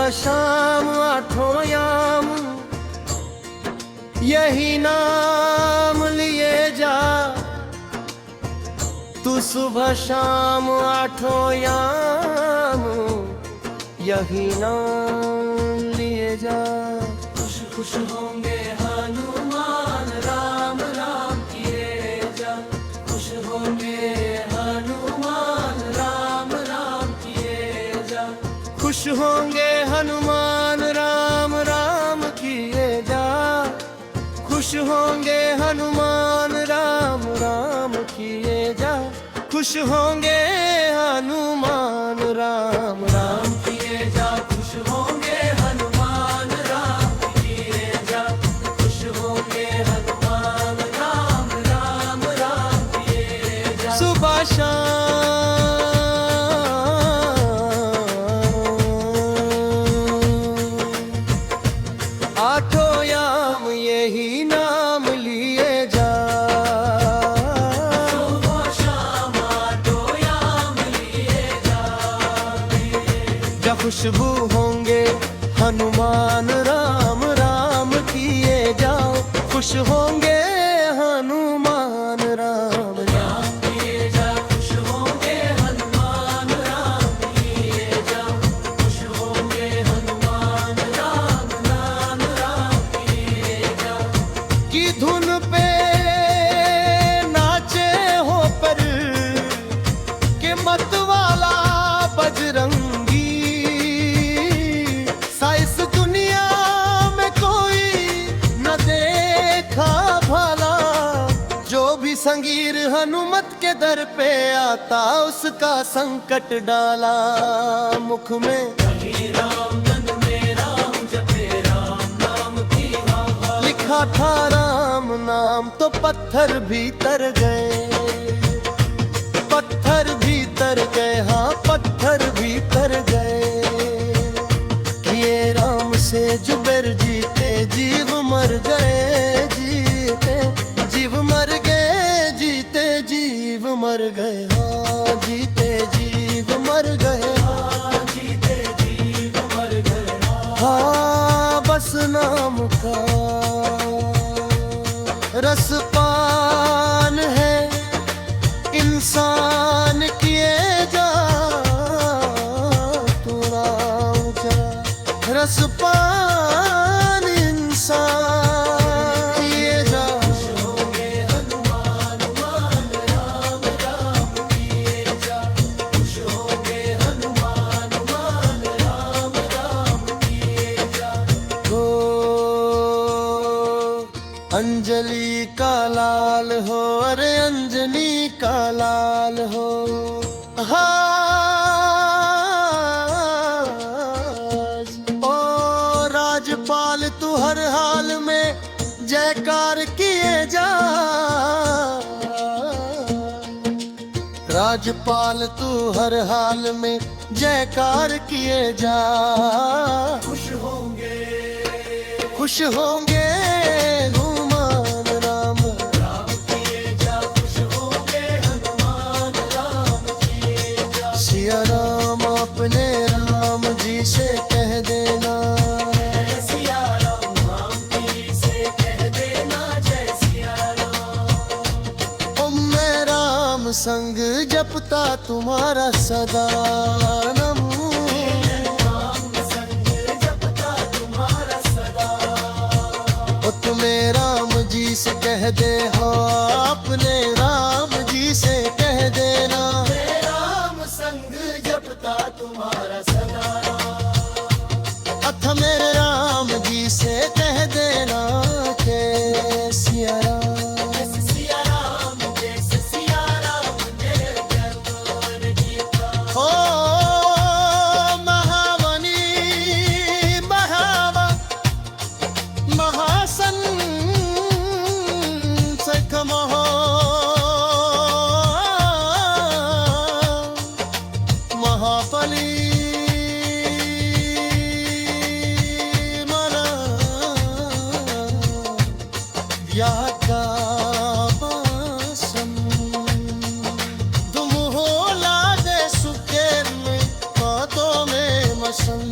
सुबह शाम आठों याम यही नाम लिए जा। तू सुबह शाम आठों याम यही नाम लिए जा। खुश खुश होंगे हनुमान राम राम किए जा। खुश होंगे हनुमान राम राम किए जा। खुश होंगे हनुमान राम राम किए जा। खुश होंगे हनुमान राम राम किए जा। खुश होंगे हनुमान राम राम किए जा। खुश होंगे हनुमान राम किए जा। खुश होंगे हनुमान राम राम राम किए जा। सुबह शाम आठों याम यही नाम लिए जा। सुबह शाम आठों याम लिए जा। जब खुशबू होंगे हनुमान राम राम किए जाओ। खुश होंगे हनुमान राम राम किए जा। खुश होंगे हनुमान राम किए जा। खुश होंगे हनुमान राम राम राम किए जा। की धुन पे नाचे हो पर के मत वाला बजरंगी। साइस दुनिया में कोई न देखा भला। जो भी संगीर हनुमत के दर पे आता उसका संकट डाला। मुख में राम तन में राम जपे राम नाम की हवा। लिखा था राम नाम तो पत्थर भीतर गए। पत्थर भीतर गए हाँ पत्थर भीतर गए। किए राम से जुबर जीते जीव मर गए। जीते जीव मर गए। जीते जीव मर गए हाँ जीते जीव मर गए। हाँ जीते जीव मर गए। हाँ बस नाम का रस पान है इंसान किए जा। तू राम जा रस पान इंसान किए जा। खुश होंगे हनुमान राम राम किए जा। खुश होंगे हनुमान राम राम किए जा। हो अंजलि का लाल हो अरे अंजनी का लाल हो। ओ राजपाल तू हर हाल में जयकार किए जा। राजपाल तू हर हाल में जयकार किए जा। खुश होंगे हनुमान राम राम किए जा। खुश होंगे हनुमान राम किए जा। सिया राम अपने राम जी से कह देना। सिया राम जी से कह देना जय सिया राम। ओ मैं राम संग जपता तुम्हारा सदा नमो। तुम्हें राम जी से कह दे हो अपने राम जी से कह देना। राम संग जपता तुम्हारा सदा। अथ मेरे राम जी से कह देना के सिया राम सिया राम जैसे सिया राम जय जय गीता। हो महावनी महावा महासन सखमहो। महाबली मरा व्याका पासम। तुम हो लादे सुके में बातों में मसम।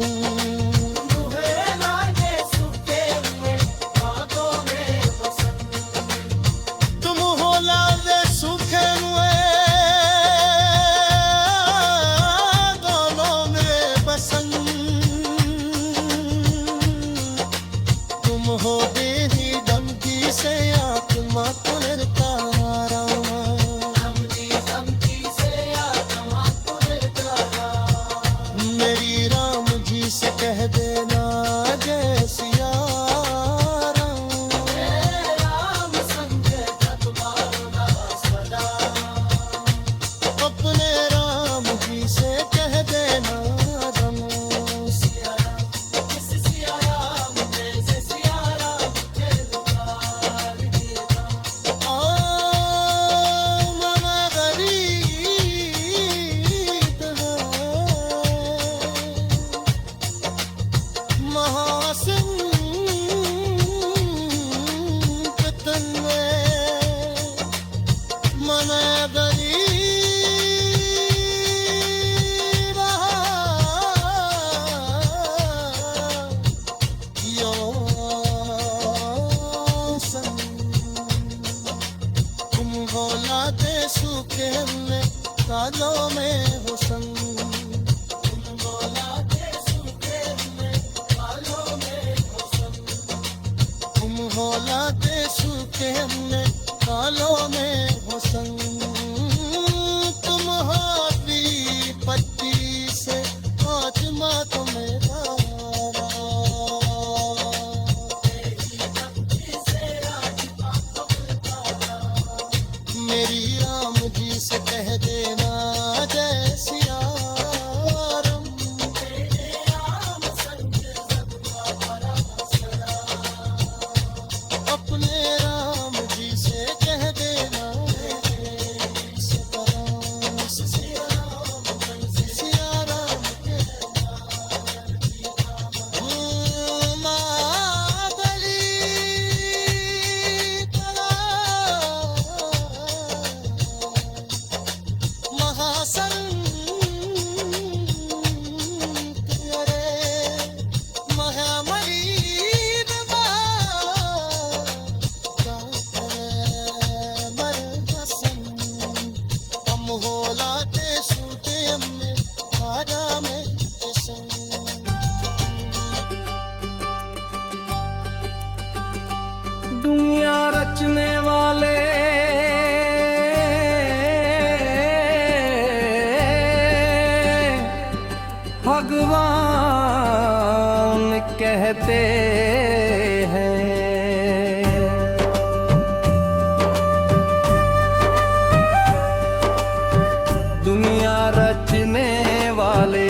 महासंकटन में मन गरीब यो तुम होला दे सूखे में कालों में हुसन होलाते सूखे हमने कालों में हुसन तुम हाथी पत्ती से आत्मा तुम्हें मेरी राम जी से कह देना जय सिया राम अपने राम जी से कह देना सिया राम महाबली महासंत रे महामरीब हम होलाते सूते हमने खाजा में दुनिया रचने वाले भगवान कहते हैं। दुनिया रचने वाले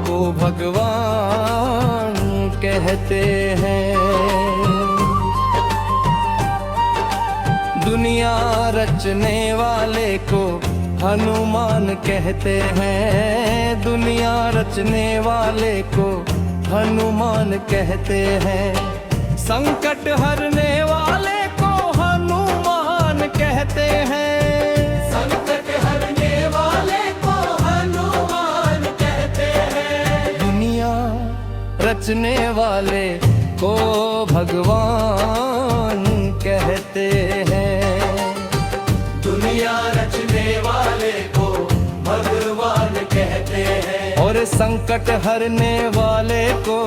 को भगवान कहते हैं। दुनिया रचने वाले को हनुमान कहते हैं। दुनिया रचने वाले को हनुमान कहते हैं। संकट हरने वाले को हनुमान कहते हैं। संकट हरने वाले को हनुमान कहते हैं। दुनिया रचने वाले को भगवान कहते हैं। दुनिया रचने वाले को भगवान कहते हैं। और संकट हरने वाले को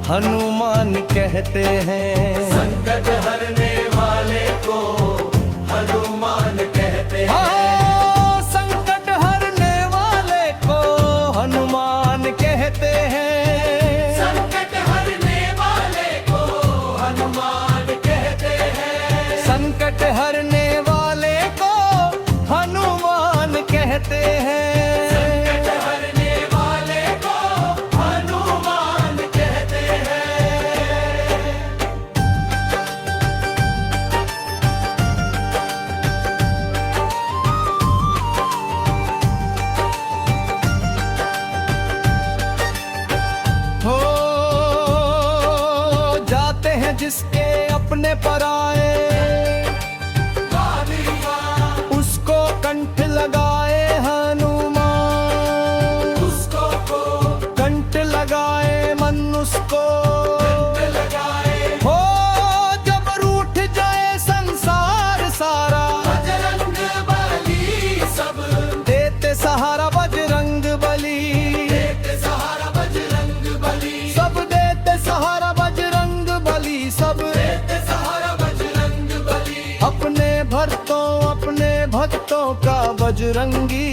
हनुमान कहते हैं। संकट हरने वाले को हनुमान कहते हैं। संकट हरने वाले को हनुमान कहते हैं। संकट हरने वाले को हनुमान कहते हैं। संकट हरने वाले को हनुमान कहते हैं। संकट हरने वाले को हनुमान कहते हैं। हो जाते हैं जिसके अपने पराए उसको कंठ लगाए हनुमान। उसको कंठ लगाए मन उसको हो जब रूठ जाए संसार सारा बजरंग बली सब देते सहारा बजरंग बली। देते सहारा बजरंग बली सब देते सहारा बजरंग बली सब देते सहारा बजरंग बली। अपने भक्तों का बजरंगी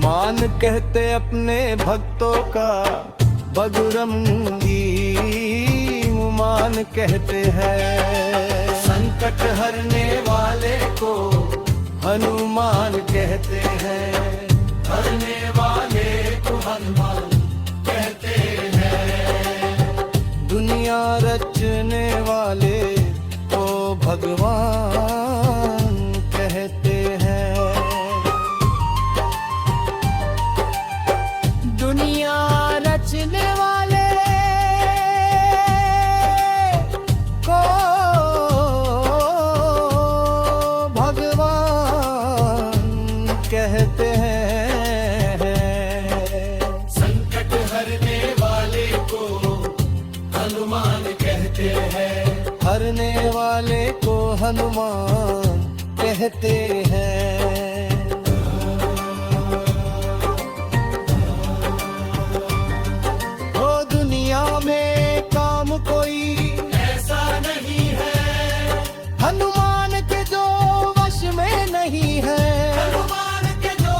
मान कहते अपने भक्तों का बजरंगी मान कहते हैं। संकट हरने वाले को हनुमान कहते हैं। हरने वाले को हनुमान कहते हैं। दुनिया रचने वाले को भगवान कहते हैं। दुनिया रचने वाले हरने वाले को हनुमान कहते हैं। ओ दुनिया में काम कोई ऐसा नहीं है, हनुमान के जो वश में नहीं है। हनुमान के जो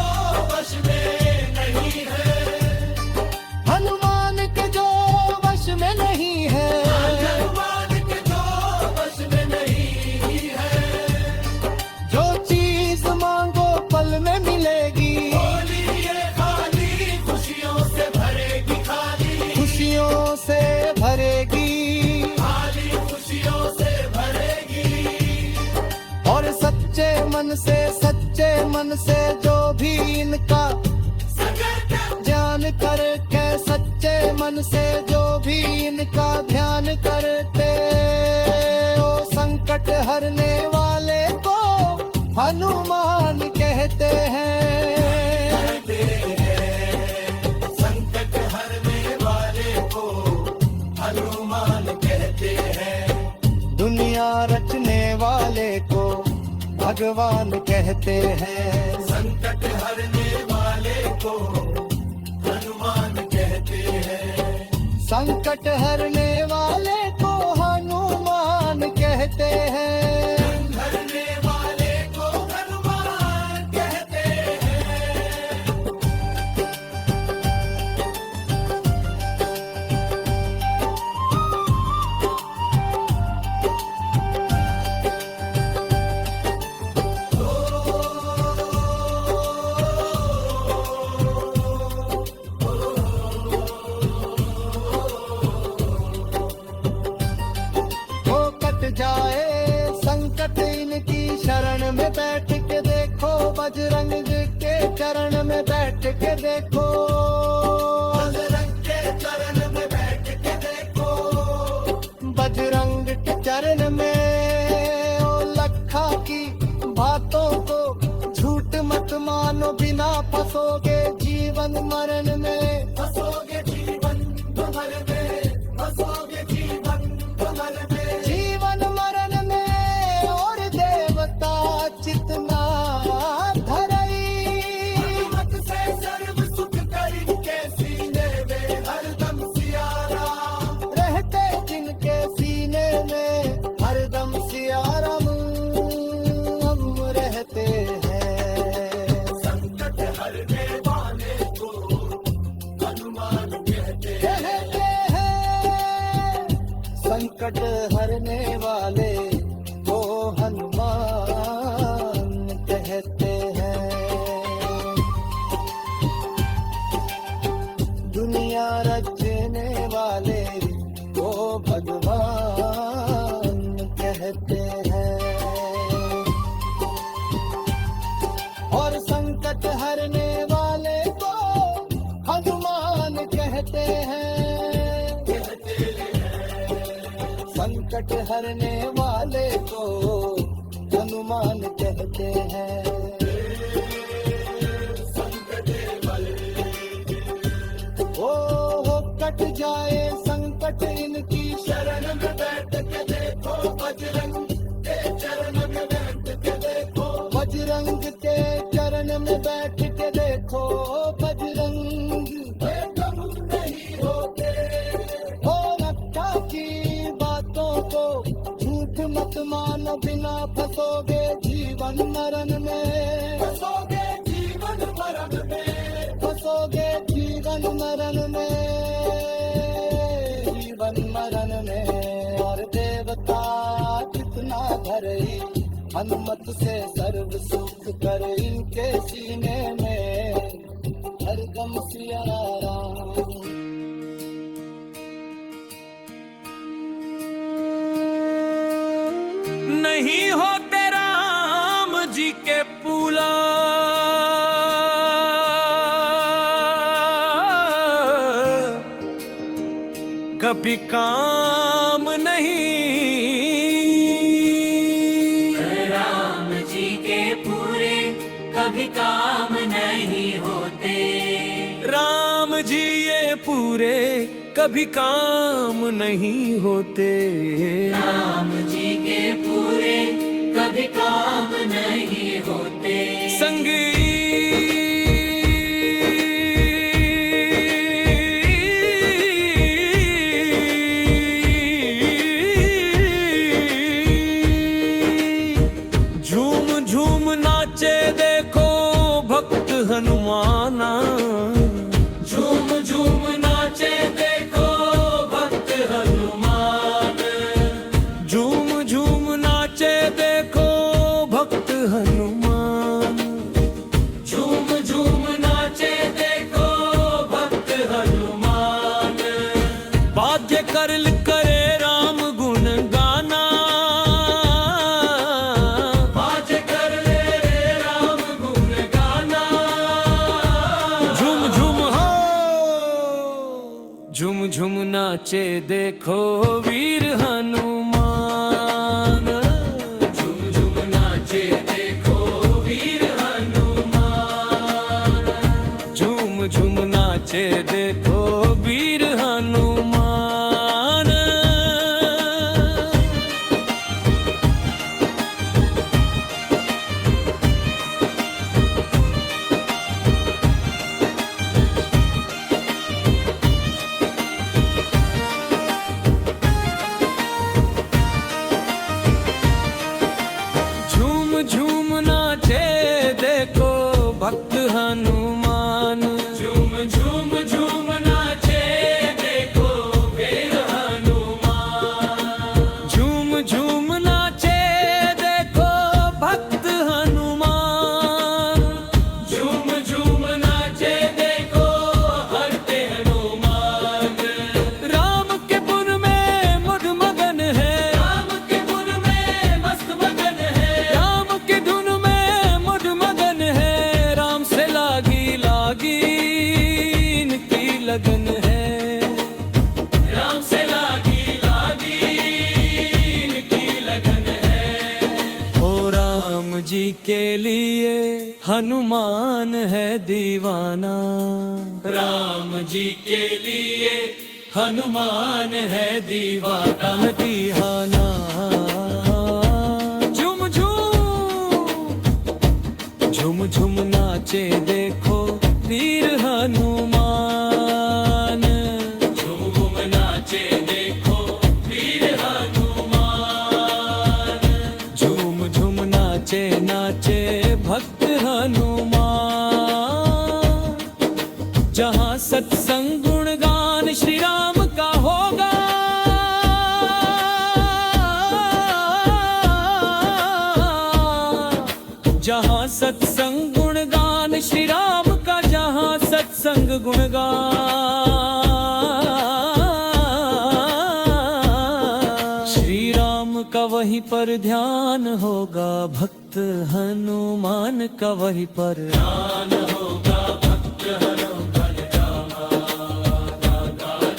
वश में नहीं है, हनुमान के जो वश में नहीं है, हनुमान के जो वश में नहीं है। जो चीज मांगो पल में मिलेगी, खाली खुशियों से भरेगी, खाली खुशियों से भरेगी, खाली खुशियों से भरेगी। और सच्चे मन से जो भी इनका ध्यान करके, सच्चे मन से जो भी इनका ध्यान करते, ओ संकट हरने वाले को हनुमान कहते हैं। संकट हरने वाले को हनुमान कहते हैं। दुनिया रचने वाले को भगवान कहते हैं। संकट हरने वाले को हनुमान कहते हैं। संकट हरने वाले को हनुमान कहते हैं। हरने वाले को हनुमान कहते हैं। जाए संकट इनकी शरण में बैठ के देखो, बजरंग के चरण में बैठ के देखो, बजरंग के चरण में बैठ के देखो, बजरंग के चरण में। ओ लखा की बातों को झूठ मत मानो, बिना फंसोगे जीवन मरण में, फंसोगे जीवन मरण में, फंसोगे जीवन मरण में। चितना धरई मत से सर्व सुख करी के सीने में, हरदम सियाराम रहते जिनके सीने में, हरदम सियाराम हम रहते हैं। संकट हरने वाले को हनुमान कहते हैं। संकट हरने वाले को हनुमान कहते हैं। दुनिया रचने वाले को भगवान कहते हैं। और संकट हरने वाले को हनुमान कहते हैं। संकट हरने वाले को हनुमान कहते हैं। ओ कट जाए संकट इनकी शरण में बैठ के देखो, बजरंग के चरण में बैठ के देखो, बजरंग के चरण में बैठ के देखो, बजरंग बेगम नहीं होते। ओ रक्षा की बातों को झूठ मत मानो, बिना फंसोगे जीवन मरण में, फंसोगे जीवन मरण में, फंसोगे जीवन मरण में, जीवन मरण में। और देवता कितना धरई, हनुमत से सर्व सुख कर इनके सीने में, हरदम सिया राम। नहीं होते राम जी के पुला, कभी काम नहीं। राम जी के पूरे कभी काम नहीं होते। राम जी ये पूरे कभी काम नहीं होते। राम जी के पूरे कभी काम नहीं होते। झूम झूम नाचे देखो भक्त हनुमाना। झूम झूम नाचे देखो भक्त हनुमान। झूम झूम नाचे देखो भक्त हनुमान। झूम झूम नाचे देखो भक्त हनुमान। वाद्य करल करे राम गुण गाना। वाद्य करले राम गुण गाना। झूम झूम हो झूम झूम नाचे देखो वीर हनुमान। झूम झूम नाचे देखो वीर हनुमान। झूम झूम नाचे देखो वीर हनुमान। झूम झूम नाचे देखो भक्त हनुमान। झूम झूम झूम नाचे देखो वीर हनुमान। झूम झूम नाचे देखो भक्त हनुमान। झूम झूम नाचे देखो हरते हनुमान। राम के पुर में मद मगन है। राम के गुण में मस्त मगन है। राम के धुन में मद मगन है। राम से लागी लागी इनकी लगन है। राम से लागी लागी इनकी लगन है। ओ राम जी के लिए हनुमान है दीवाना। राम जी के लिए हनुमान है दीवाना। दीवाना। झूम झूम झूम झूम नाचे देखो वीर हनुमान। झूम झूम नाचे देखो वीर हनुमान। झूम झूम नाचे नाचे भक्त हनुमान। जहाँ सत्संग गुणगान श्री राम का होगा। जहाँ सत्संग गुणगान श्री राम का। जहाँ सत्संग गुणगान श्री राम का वहीं पर ध्यान होगा। भक्त हनुमान का वहीं पर ध्यान होगा भक्त हनुमान रामा।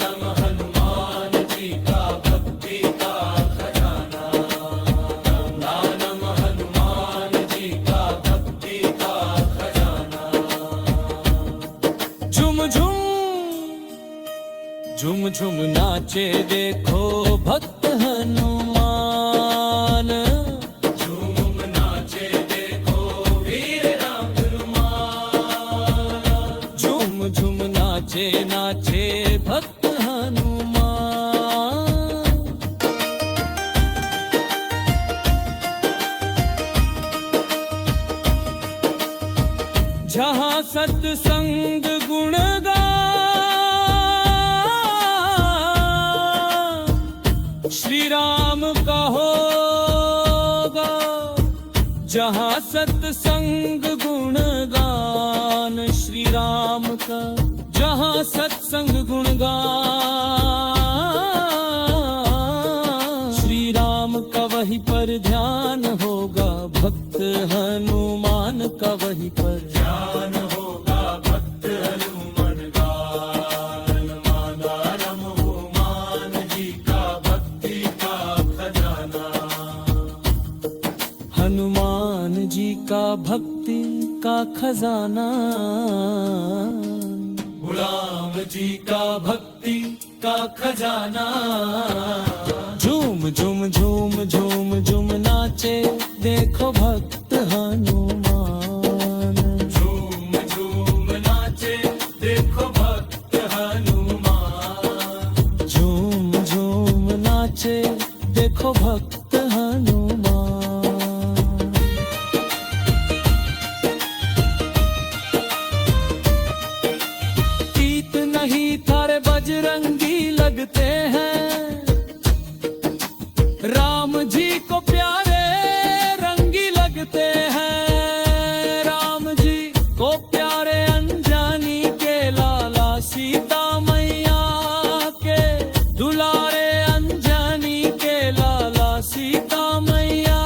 नाम हनुमान जी का भक्ति का खजाना। नाम हनुमान जी का भक्ति का खजाना। झुम झुम झुम झुम नाचे देखो भक्त हनुमान। झूम नाचे देखो वीर राम हनुमान। झुम झुम नाचे नाचे भक्त हनुमान। जहाँ सत्संग गुणगान श्री राम का होगा। जहाँ सत्संग गुणगान श्री राम का। जहाँ सत्संग गुणगान श्री राम का वहीं पर ध्यान होगा। भक्त हनुमान का वहीं पर ध्यान होगा भक्त हनुमान गान। राम हनुमान जी का भक्ति का खजाना। हनुमान जी का भक्ति का खजाना। गुलाम जी का भक्ति का खजाना। झूम झूम झूम झूम झूम नाचे देखो भक्त हनुमान। झूम झूम नाचे देखो भक्त हनुमान। झूम झूम नाचे देखो भक्त हनुमान। तीत नहीं थारे बजरंगी लगते हैं, राम जी को प्यारे रंगी लगते हैं। राम जी को प्यारे अंजानी के लाला सीता मैया के दुलारे। अंजानी के लाला सीता मैया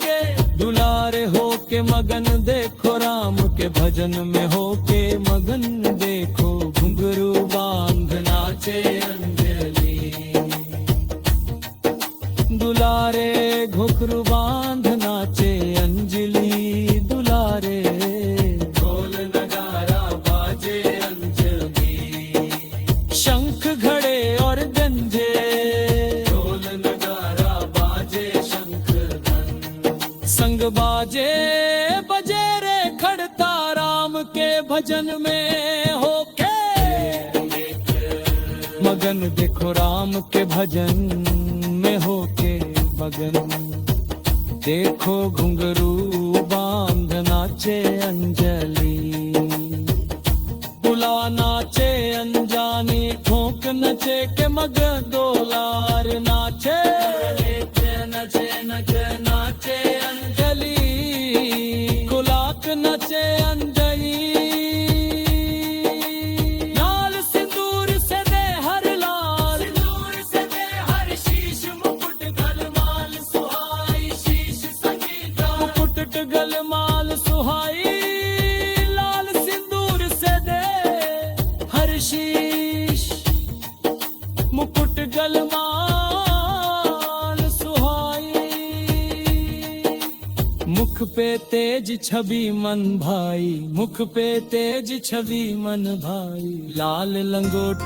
के दुलारे हो के मगन देखो राम के भजन में हो के मगन देखो। घुंघरू बांध नाचे अंजलि दुलारे। घुंघरू बांध नाचे अंजलि दुलारे। ढोल नगारा बाजे अंजलि, शंख घड़े और गंजे। ढोल नगारा बाजे शंख घन, संग बाजे बजे रे खड़ता राम के भजन में होके मगन देखो। राम के भजन में होके मगन देखो। घुंघरू बांध नाचे अंजलि, बुला नाचे अंजानी। ठोक नचे के मग डोलार नाचे। नचे नचे नाचे अंजलि, कुलाक नचे अंजलि। लाल सिंदूर से दे हर लाल, सिंदूर से दे हर शीश। मुकुट गलमाल सुहाई शीश संगीता। मुकुट गलमाल सुहाई लाल सिंदूर से दे हर शीश। मुकुट गलमाल सुहाई। मुख पे तेज छवि मन भाई, मुख पे तेज छवि मन भाई। लाल लंगोट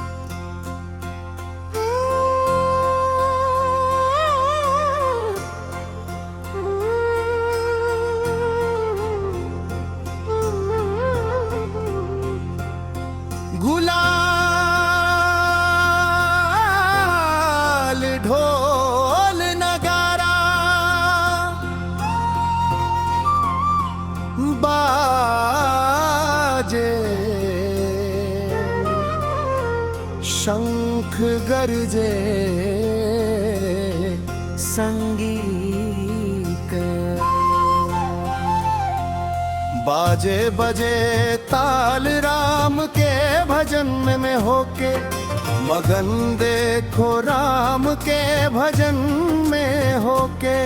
गुलाल ढोल नगारा बाजे। शंख गरजे संगीत। बाजे बजे ताल राम के भजन में होके मगन देखो। राम के भजन में होके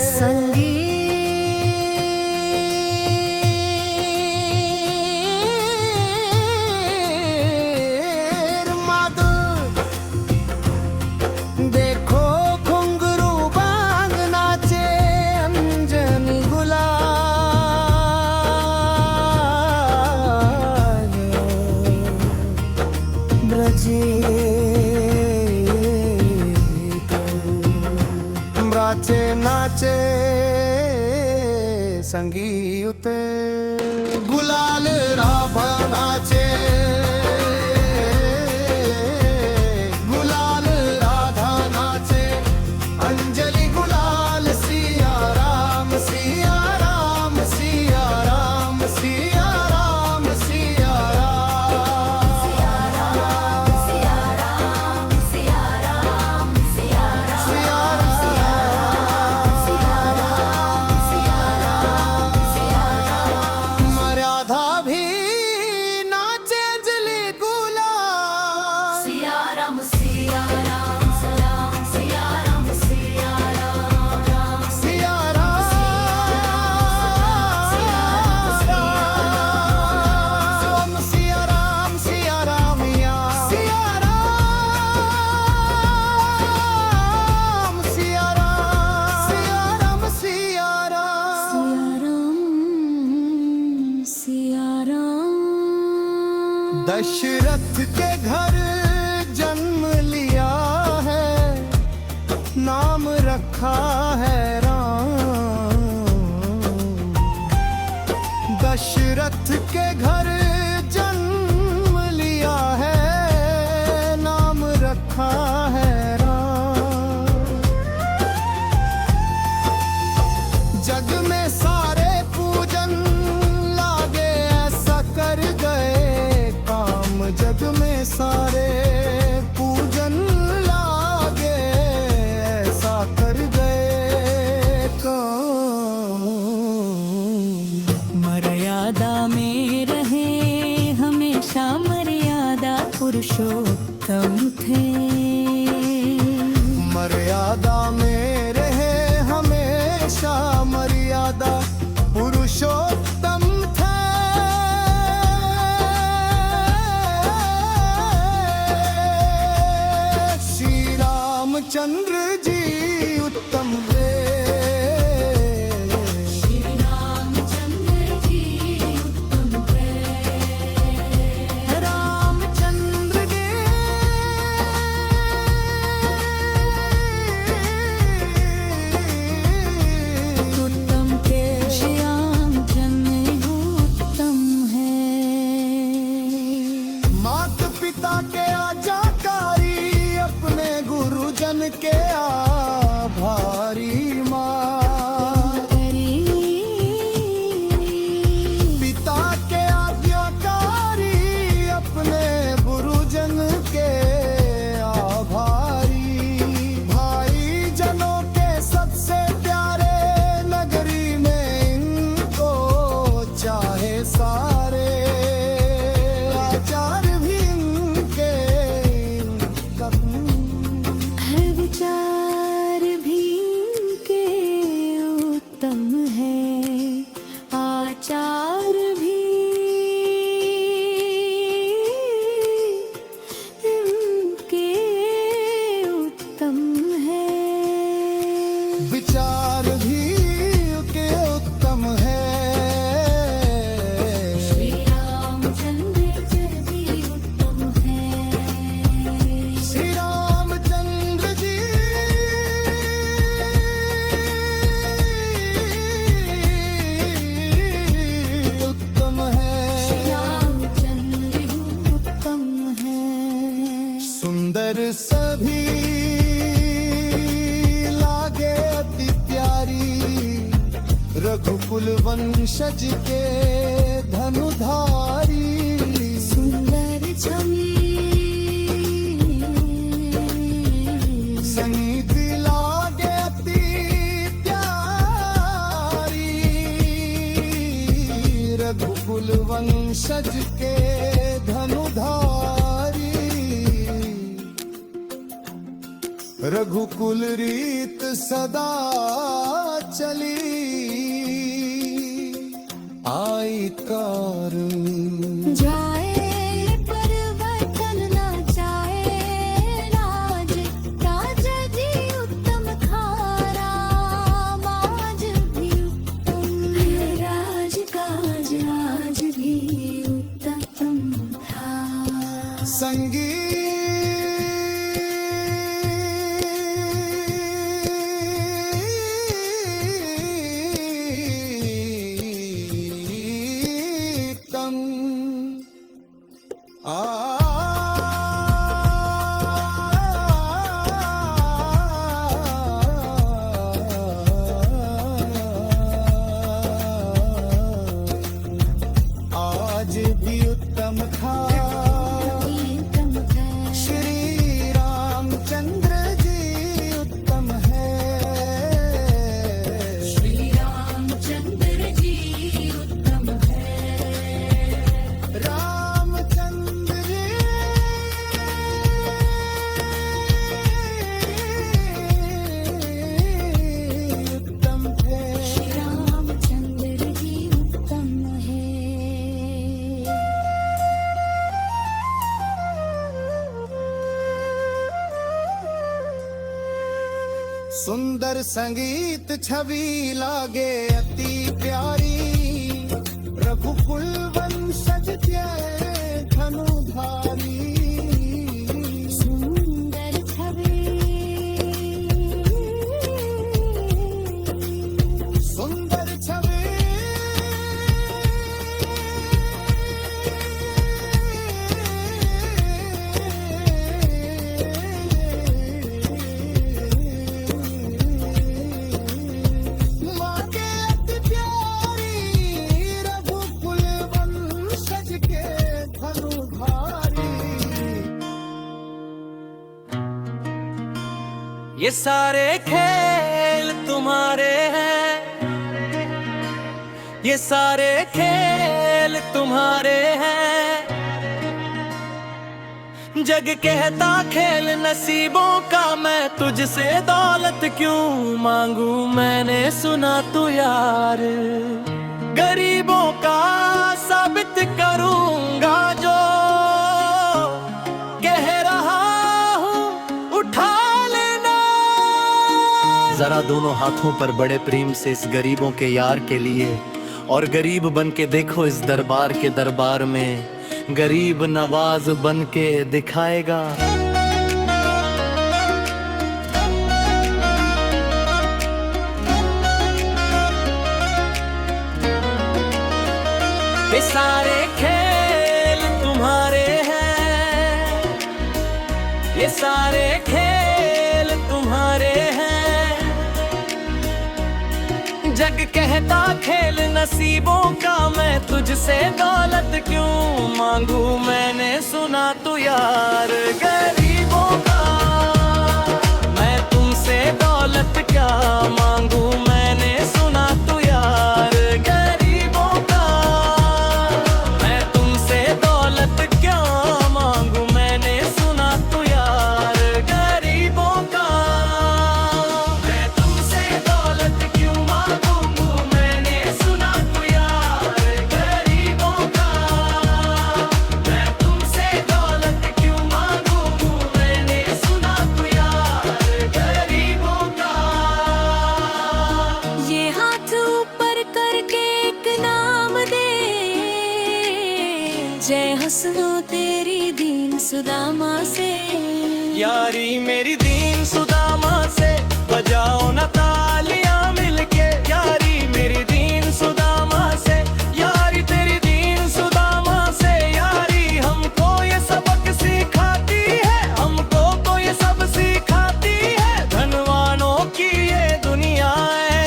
संगीत माधुर देखो। घुंघरू बांध नाचे अंजनी गुलाल ब्रजे। नाचे नाचे संगीत। गुलाल राभा नाचे, गुलाल राधा नाचे। अंजलि गुलाल सिया राम सिया राम सिया राम सिया राम सिया राम सिया राम सिया राम सिया राम सिया राम सिया राम सिया राम सिया राम सिया राम। रखा है राम, दशरथ के घर जन्म लिया है, नाम रखा है राम। जग में सारे पूजन लागे ऐसा कर गए काम, जग में सारे पूजन लागे ऐसा कर गए काम। मर्यादा में रहे हमेशा, मर्यादा पुरुषोत्तम थे। मर्यादा में रहे हमेशा, मर्यादा पुरुषोत्तम थे। श्री रामचंद्र जी उत्तम थे। रामचंद्र जी उत्तम थे, श्याम चंद्र उत्तम है। मात पिता के आज्ञाकारी, अपने गुरुजन के आभारी। पिता के आज्ञाकारी, अपने गुरुजन के आभारी। भाई जनों के सबसे प्यारे, नगरी में इनको चाहे सारे। आचार भी इनके हर विचार भी इनके उत्तम है, आचार भी इनके उत्तम है। विचार भी के उत्तम है। श्री रामचंद्र जी उत्तम है। श्री रामचंद्र जी उत्तम है। रामचंद्र उत्तम है। सुंदर सभी लागे अति प्यारी, रघुकुल वंशज के धनुधारी। सुंदर छवि संगीत लागे अति प्यारी, रघुकुल वंशज के धनुधारी। रघुकुल रीत सदा चली, आई कार जाए परिवर्तन न चाहे राज, राजा जी उत्तम था, राज भी उत्तम है। राज काज आज भी उत्तम था। संगीतम आज भी उत्तम था। उत्तम था। श्री रामचंद्र जी उत्तम है। श्री रामचंद्र जी उत्तम है। रामचंद्र जी उत्तम थे। श्री रामचंद्र जी उत्तम है। सुंदर संगीत छवि लागे अति प्यारी, रघुकुल वंशज के धनुधारी। सुंदर छवि ये सारे खेल तुम्हारे हैं, ये सारे खेल तुम्हारे हैं। जग कहता खेल नसीबों का, मैं तुझसे दौलत क्यों मांगू। मैंने सुना तू यार गरीबों का साबित करूंगा, जो कह रहा हूँ उठा लेना। जरा दोनों हाथों पर बड़े प्रेम से इस गरीबों के यार के लिए, और गरीब बन के देखो इस दरबार के दरबार में, गरीब नवाज बन के दिखाएगा। ये सारे खेल तुम्हारे हैं, ये सारे खेल तुम्हारे हैं। जग कहता खेल नसीबों का, मैं तुझसे दौलत क्यों मांगू। मैंने सुना तू यार गरीबों का, मैं तुमसे दौलत क्या मांगू। मैंने सुना तू यार गरीबों का, मैं तुमसे दौलत क्या मांगू। मैंने सुना तू यार गरीबों का, मैं तुमसे दौलत क्यों मांगू। मैंने सुना तू यार गरीबों का, मैं तुमसे दौलत क्यों मांगू। मैंने सुना तू यार गरीबों का। ये हाथ ऊपर करके एक नाम दे, जय हसनो तेरी दीन सुदामा से। यारी मेरी दीन सुदामा से, बजाओ न तालियां मिलके। यारी मेरी दीन सुदामा से, यारी तेरी दीन सुदामा से। यारी हमको ये सबक सिखाती है, हमको तो ये सब सिखाती है। धनवानों की ये दुनिया है,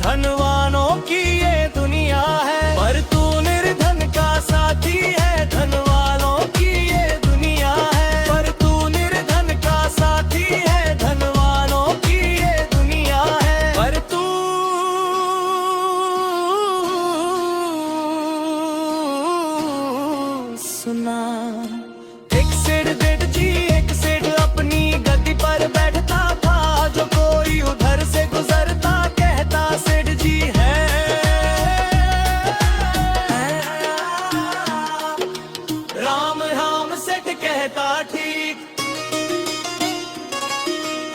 धनवानों की ये दुनिया है। पर तू निर्धन का साथी है, धन वालों की ये दुनिया है। पर तू निर्धन का साथी है, धन वालों की ये दुनिया है। पर तू सुना। एक सेठ जेठ जी एक सेठ अपनी गद्दी पर बैठता था, जो कोई उधर से गुजरता कहता सेठ जी है। राम राम सेठ कहता ठीक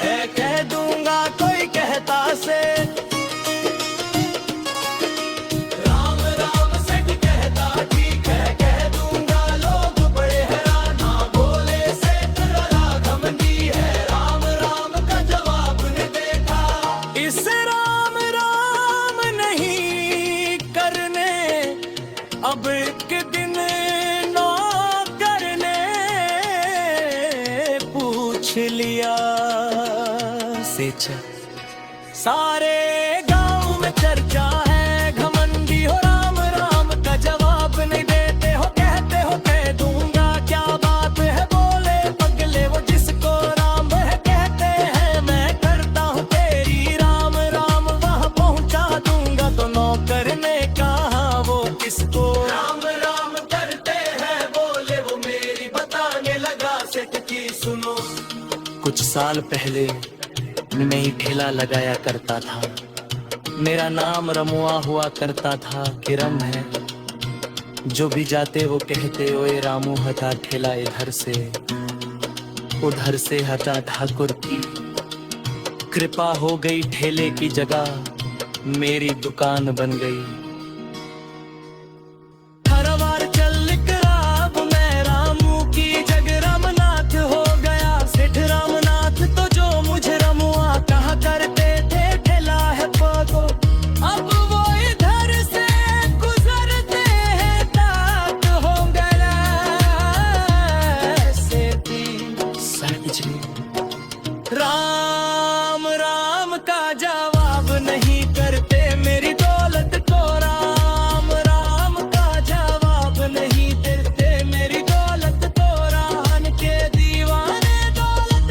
है, कह दूंगा कोई कहता सेठ। राम राम सेठ कहता ठीक है, कह दूंगा लोग बड़े हैरान। ना बोले सेठ जरा घमंडी है, राम राम का जवाब न देखा। इस राम राम नहीं करने, अब एक दिन नौकर ने पूछ लिया सेठ। सारे गांव में चर्चा है, घमंडी हो राम राम का जवाब नहीं देते हो। कहते हो कह दूंगा, क्या बात है बोले पगले वो जिसको राम है कहते हैं। मैं करता हूँ तेरी राम राम, वहाँ पहुँचा दूंगा। तो नौकर ने कहा वो किसको राम राम करते हैं, बोले वो मेरी बताने लगा सेठ की सुनो। कुछ साल पहले मैं ही ठेला लगाया करता था, मेरा नाम रमुआ हुआ करता था कि रम है। जो भी जाते वो कहते ओए रामू हटा ठेला इधर से, उधर से हटा ठाकुर की कृपा हो गई। ठेले की जगह मेरी दुकान बन गई। हर बार चल कराब मैं रामू की जग रामनाथ हो गया। सेठ रामनाथ तो जो मुझे रमुआ कहा करते थे ठेला है पगो। अब वो इधर से गुजरते हैं तात हो गया। सेठी सेठ जी राम राम का जवाब नहीं करते, मेरी दौलत को राम राम का जवाब नहीं देते। मेरी दौलत को रान के दीवाने दौलत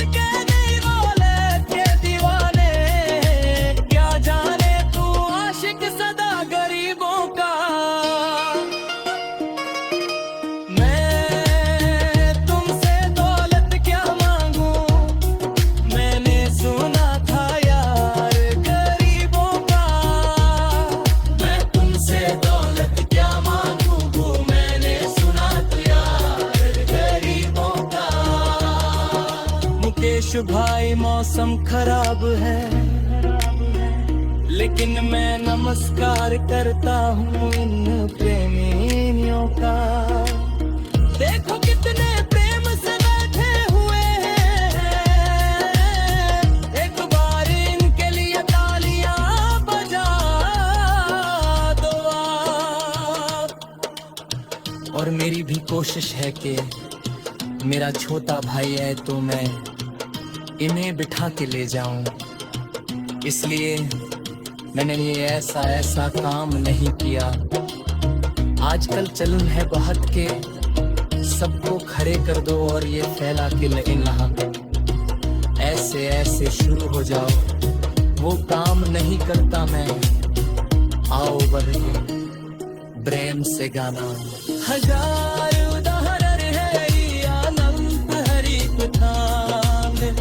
मुकेश भाई मौसम खराब है, लेकिन मैं नमस्कार करता हूँ इन प्रेमियों का। देखो कितने प्रेम से बैठे हुए हैं, एक बार इनके लिए तालियां बजा दो आप। और मेरी भी कोशिश है कि मेरा छोटा भाई है तो मैं इन्हें बिठा के ले जाऊं, इसलिए मैंने ये ऐसा काम नहीं किया। आजकल चलन है बहुत के सबको खड़े कर दो और ये फैला के लेकिन ऐसे शुरू हो जाओ, वो काम नहीं करता मैं। आओ बढ़िए प्रेम से गाना। हजार उदाहरण है ये अनंत हरि कथा में,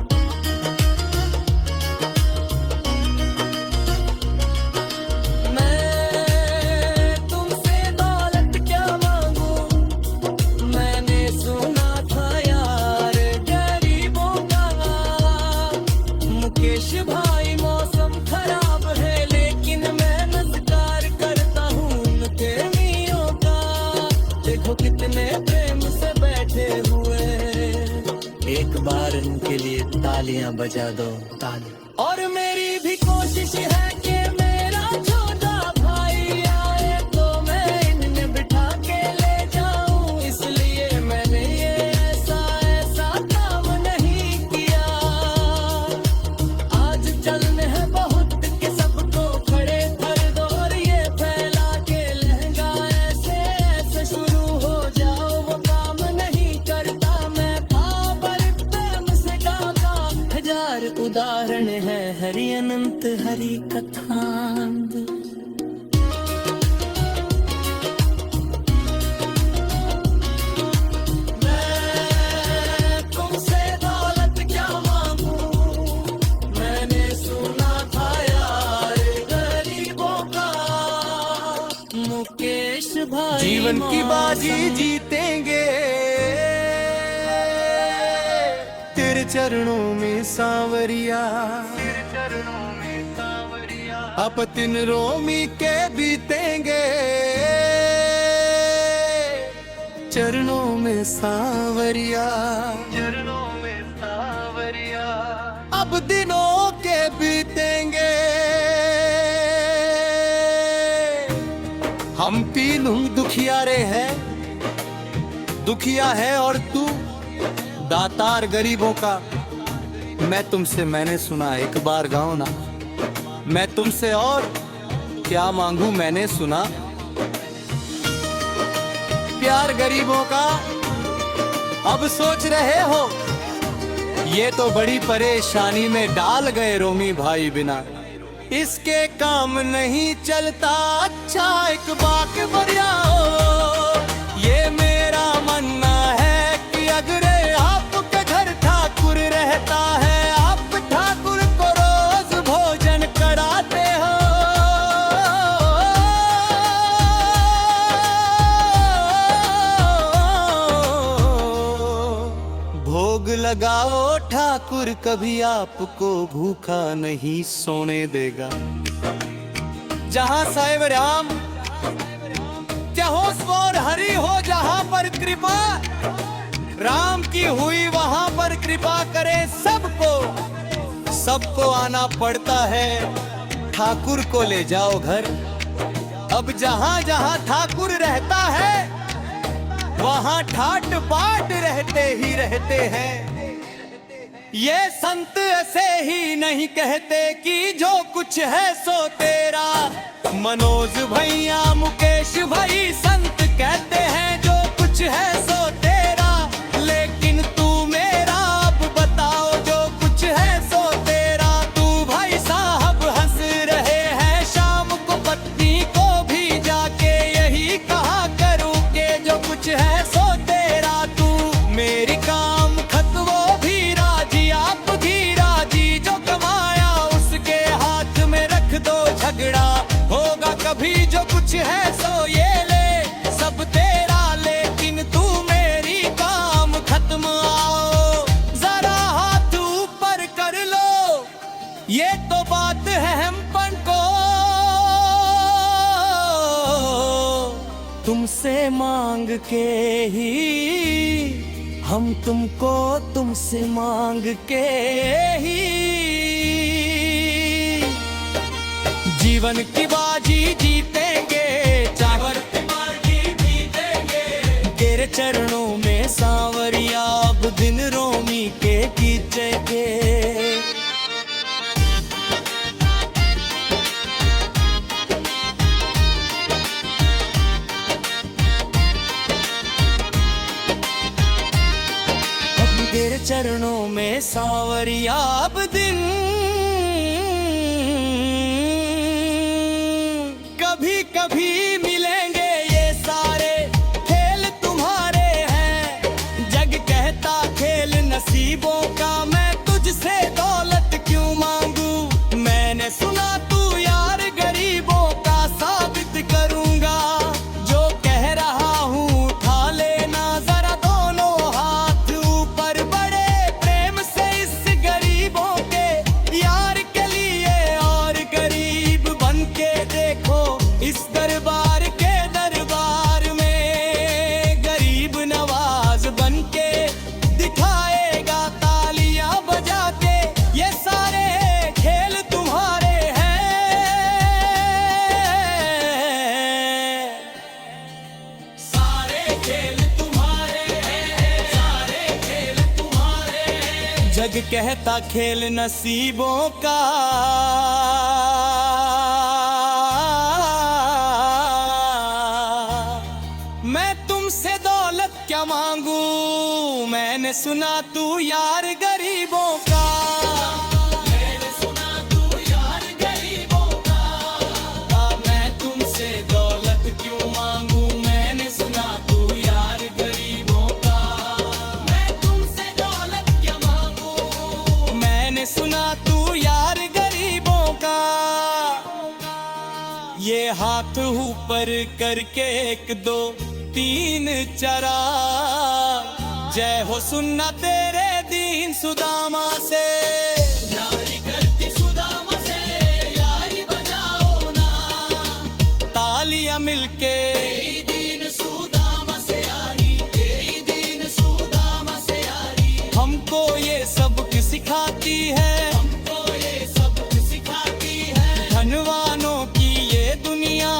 मुकेश भाई मौसम खराब है, लेकिन मैं नमस्कार करता हूँ उन प्रेमियों का। देखो कितने प्रेम से बैठे हुए, एक बार उनके लिए तालियां बजा दो ताली। और मेरी भी कोशिश है कि मेरा छोटा भाई आए तो मैं इन्हें बिठा के ले जाऊं, इसलिए मैंने ये ऐसा काम नहीं किया। आज चलने है बहुत के सबको खड़े कर दो और ये फैला के लहंगा ऐसे शुरू हो जाओ, वो काम नहीं करता मैं पावर प्रेम से गाता। हजार उदाहरण है हरि अनंत हरि कथांद। मैं तुमसे दौलत क्या मांगू, मैंने सुना था यार गरीबों का। मुकेश भाई जीवन की बाजी जीतेंगे तेरे चरणों में सांवरिया, अपतिन रोमी के बीतेंगे चरणों में सांवरिया, अब दिनों के बीतेंगे हम तीनों दुखियारे हैं, दुखिया है और तू दातार गरीबों का। मैंने सुना एक बार गाओ ना, मैं तुमसे और क्या मांगू मैंने सुना, प्यार गरीबों का। अब सोच रहे हो ये तो बड़ी परेशानी में डाल गए रोमी भाई बिना, इसके काम नहीं चलता। अच्छा एक बात बजाओ, ये मेरा मानना है कि अगर आपके घर ठाकुर रहता है, आप ठाकुर को रोज भोजन कराते हो। भोग लगाओ, ठाकुर कभी आपको भूखा नहीं सोने देगा। जहाँ साहिब राम चाहो स्वर हरि हो, जहाँ पर कृपा राम की हुई वहाँ पर कृपा करे सबको आना पड़ता है। ठाकुर को ले जाओ घर, अब जहाँ जहाँ ठाकुर रहता है वहाँ ठाट बाट रहते ही रहते हैं। ये संत ऐसे ही नहीं कहते कि जो कुछ है सो तेरा। मनोज भैया मुकेश भाई संत कहते हैं जो कुछ है सो तेरा, लेकिन तू मेरा अब बताओ जो कुछ है सो तेरा। तू भाई साहब हंस रहे हैं, शाम को पत्नी को भी जाके यही कहा करूं के जो कुछ है सो तेरा। तू मेरी काम खत वो भी राजी, आप भी राजी, जो कमाया उसके हाथ में रख दो। झगड़ा होगा कभी जो कुछ है सो ये ले सब तेरा, लेकिन तू मेरी तुमसे मांग के ही, हम तुमको तुमसे मांग के ही जीवन की बाजी जीतेंगे, चावर की बाजी जीतेंगे। तेरे चरणों में सांवरिया अब दिन रोमी के खींचेंगे। तेरे चरणों में सांवरिया अब दिन, कभी कभी मिलेंगे ये सारे खेल तुम्हारे हैं। जग कहता खेल नसीबों का, मैं तुझसे दौलत क्यों मांगू। मैंने सुना तू यार गरीबों का साबित करूंगा। जो कह रहा हूँ उठा लेना जरा दोनों हाथ ऊपर, बड़े प्रेम से इस गरीबों के यार के लिए। और गरीब बन के देखो इस दरबार के दरबार में, गरीब नवाज बन के दिखाएगा तालियां बजा के। ये सारे खेल तुम्हारे हैं, सारे खेल तुम्हारे हैं, सारे खेल तुम्हारे हैं। जग कहता खेल नसीबों का, मैं तुमसे दौलत क्या मांगू। मैंने सुना तू यार गरीबों का, मैंने सुना तू यार गरीबों का। मैं तुमसे दौलत क्यों मांगू। मैंने सुना तू यार गरीबों का, मैं तुमसे दौलत क्या मांगू। मैंने सुना तू यार गरीबों का। ये हाथ ऊपर करके 1 2 3 चरा, जय हो सुनना तेरे दीन सुदामा से। यारी करती सुदामा से, यारी बजाओ ना तालियां मिलके। तेरी दीन सुदामा से यारी, तेरी दीन सुदामा से यारी। हमको ये सबक सिखाती है, हमको ये सबक सिखाती है। धनवानों की ये दुनिया,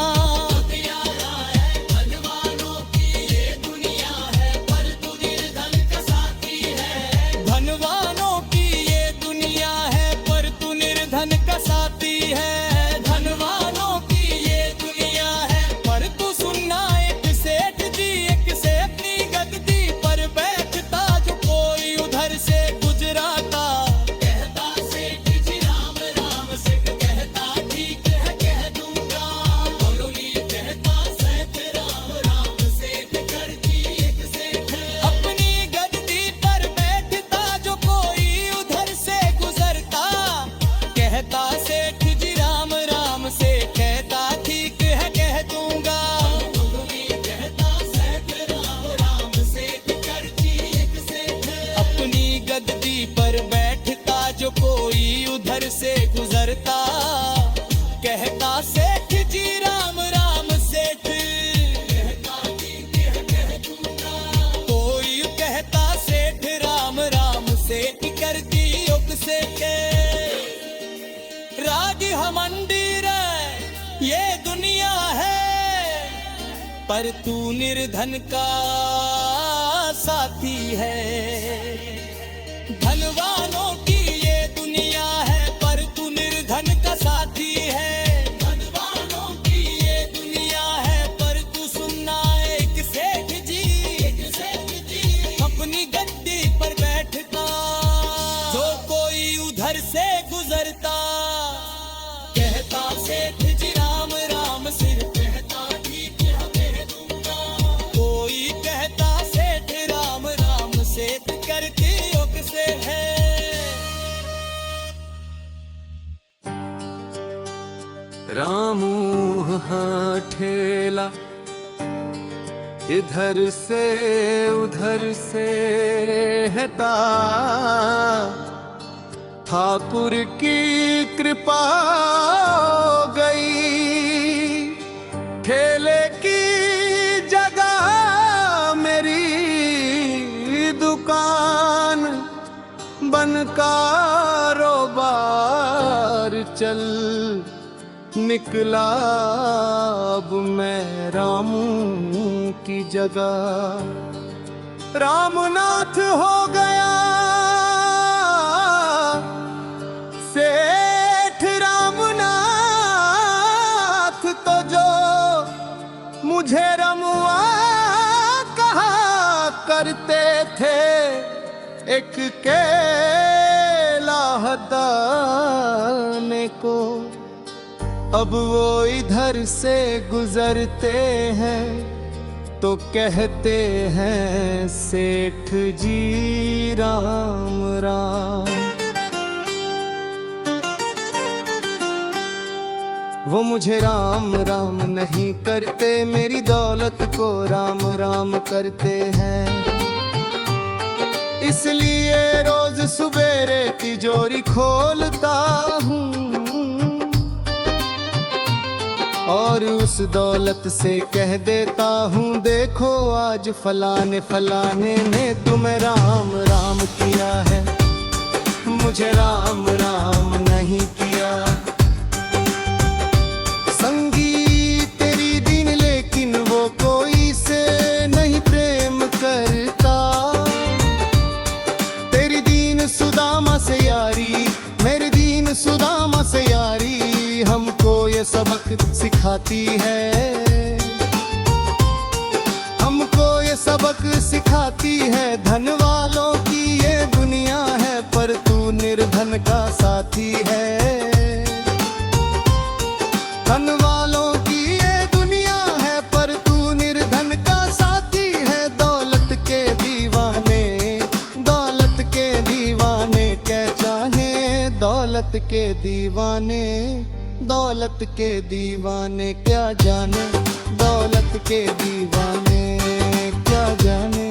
धनवानों की ये दुनिया है, पर तू निर्धन का साथी है। धनवानों की ये दुनिया है, पर तू निर्धन का साथी है। धनवानों की ये दुनिया है, पर तू सुनना एक सेठ जी, एक से अपनी गद्दी पर बैठता जो कोई उधर से गुजराता। कहता सेठ जी राम राम से, कहता ठीक है कह दूंगा। बोलोली कहता सेठ राम राम सेठ करती एक सेठ। अपनी गद्दी पर बैठता जो कोई उधर से गुजरता। कहता सेठ जी राम राम से, कहता ठीक है कह दूंगा। बोलोली कहता सेठ राम राम सेठ करती एक सेठ। अपनी गद्दी पर बैठता जो कोई उधर से गुजरता। कहता सेठ जी राम राम सेठ, कहता ठीक है कह दूंगा। कोई कहता सेठ राम राम सेठ करती एक सेठ। राज मंदिर ये दुनिया है, पर तू निर्धन का साथी है। धनवानों की ये दुनिया है, पर तू निर्धन का साथी है। धनवानों की ये दुनिया है, पर तू सुनना एक सेठ जी, एक सेठ जी। अपनी गद्दी पर बैठता जो कोई उधर से गुजरता। कहता सेठ जी राम राम सिर, कहता ठीक है कह दूंगा। कोई कहता सेठ राम राम सेठ करती योग से है। रामू हाँ ठेला, इधर से उधर से है तार। ठाकुर की कृपा हो गई, ठेले की जगह कारोबार चल निकला अब मैं रामू की जगह रामनाथ हो गया सेठ रामनाथ तो जो मुझे रमुआ कहा करते थे एक केला हटाने को अब वो इधर से गुजरते हैं तो कहते हैं सेठ जी राम राम। वो मुझे राम राम नहीं करते मेरी दौलत को राम राम करते हैं इसलिए रोज सवेरे तिजोरी खोलता हूँ और उस दौलत से कह देता हूँ देखो आज फलाने फलाने ने तुम्हें राम राम किया है मुझे राम राम नहीं किया। संगीत तेरी दीन लेकिन वो कोई से नहीं प्रेम करता तेरी दीन सुदामा से यारी मेरी दीन सुदामा से यारी हमको ये सबक सिखाती है हमको ये सबक सिखाती है धन वालों की ये दुनिया है पर तू निर्धन का साथी है धन वालों की ये दुनिया है पर तू निर्धन का साथी है दौलत के दीवाने क्या चाहे दौलत के दीवाने क्या जाने दौलत के दीवाने क्या जाने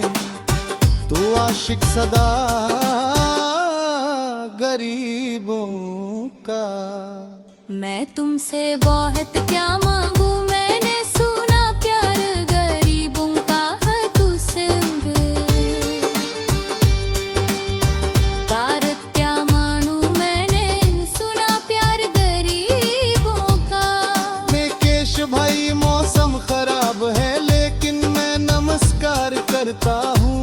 तू आशिक सदा गरीबों का। मैं तुमसे बहुत क्या मांगू मैंने सुना प्यार गरीबों का है तुझसे क्या मानू मैंने सुना प्यार गरीबों का। मैं केश भाई मौसम खराब है लेकिन मैं नमस्कार करता हूँ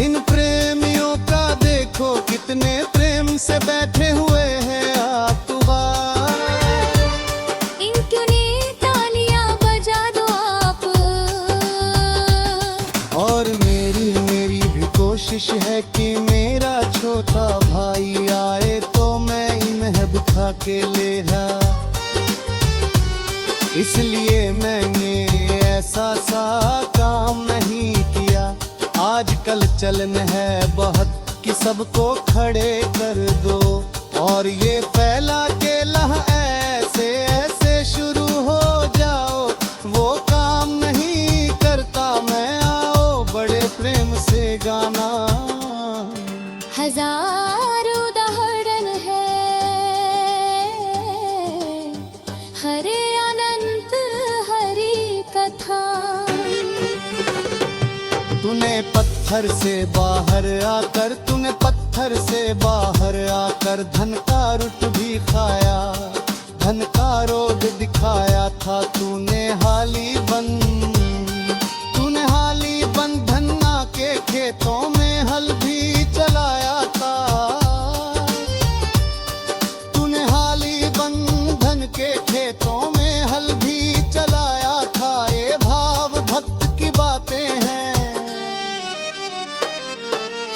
इन प्रेमियों का देखो कितने प्रेम से बैठे हुए हैं आप क्यों नहीं तालियां बजा दो आप और मेरी भी कोशिश है कि मेरा छोटा भाई आए तो मैं इन्हें बिठा के ले जा इसलिए मैंने ऐसा सा काम नहीं किया आजकल चलन है बहुत कि सबको खड़े कर दो और ये फैला के लह ऐसे ऐसे शुरू हो जाओ वो काम नहीं करता मैं आओ बड़े प्रेम से गाना हजार उदाहरण है हरे अनंत हरि कथा। तूने पत्थर से बाहर आकर धन का रुट भी खाया धन का रोग दिखाया था तूने हाली बंद धन्ना के खेतों में हल भी चलाया था तूने हाली बंधन के खेतों में हल भी चलाया था ये भाव भक्त की बातें हैं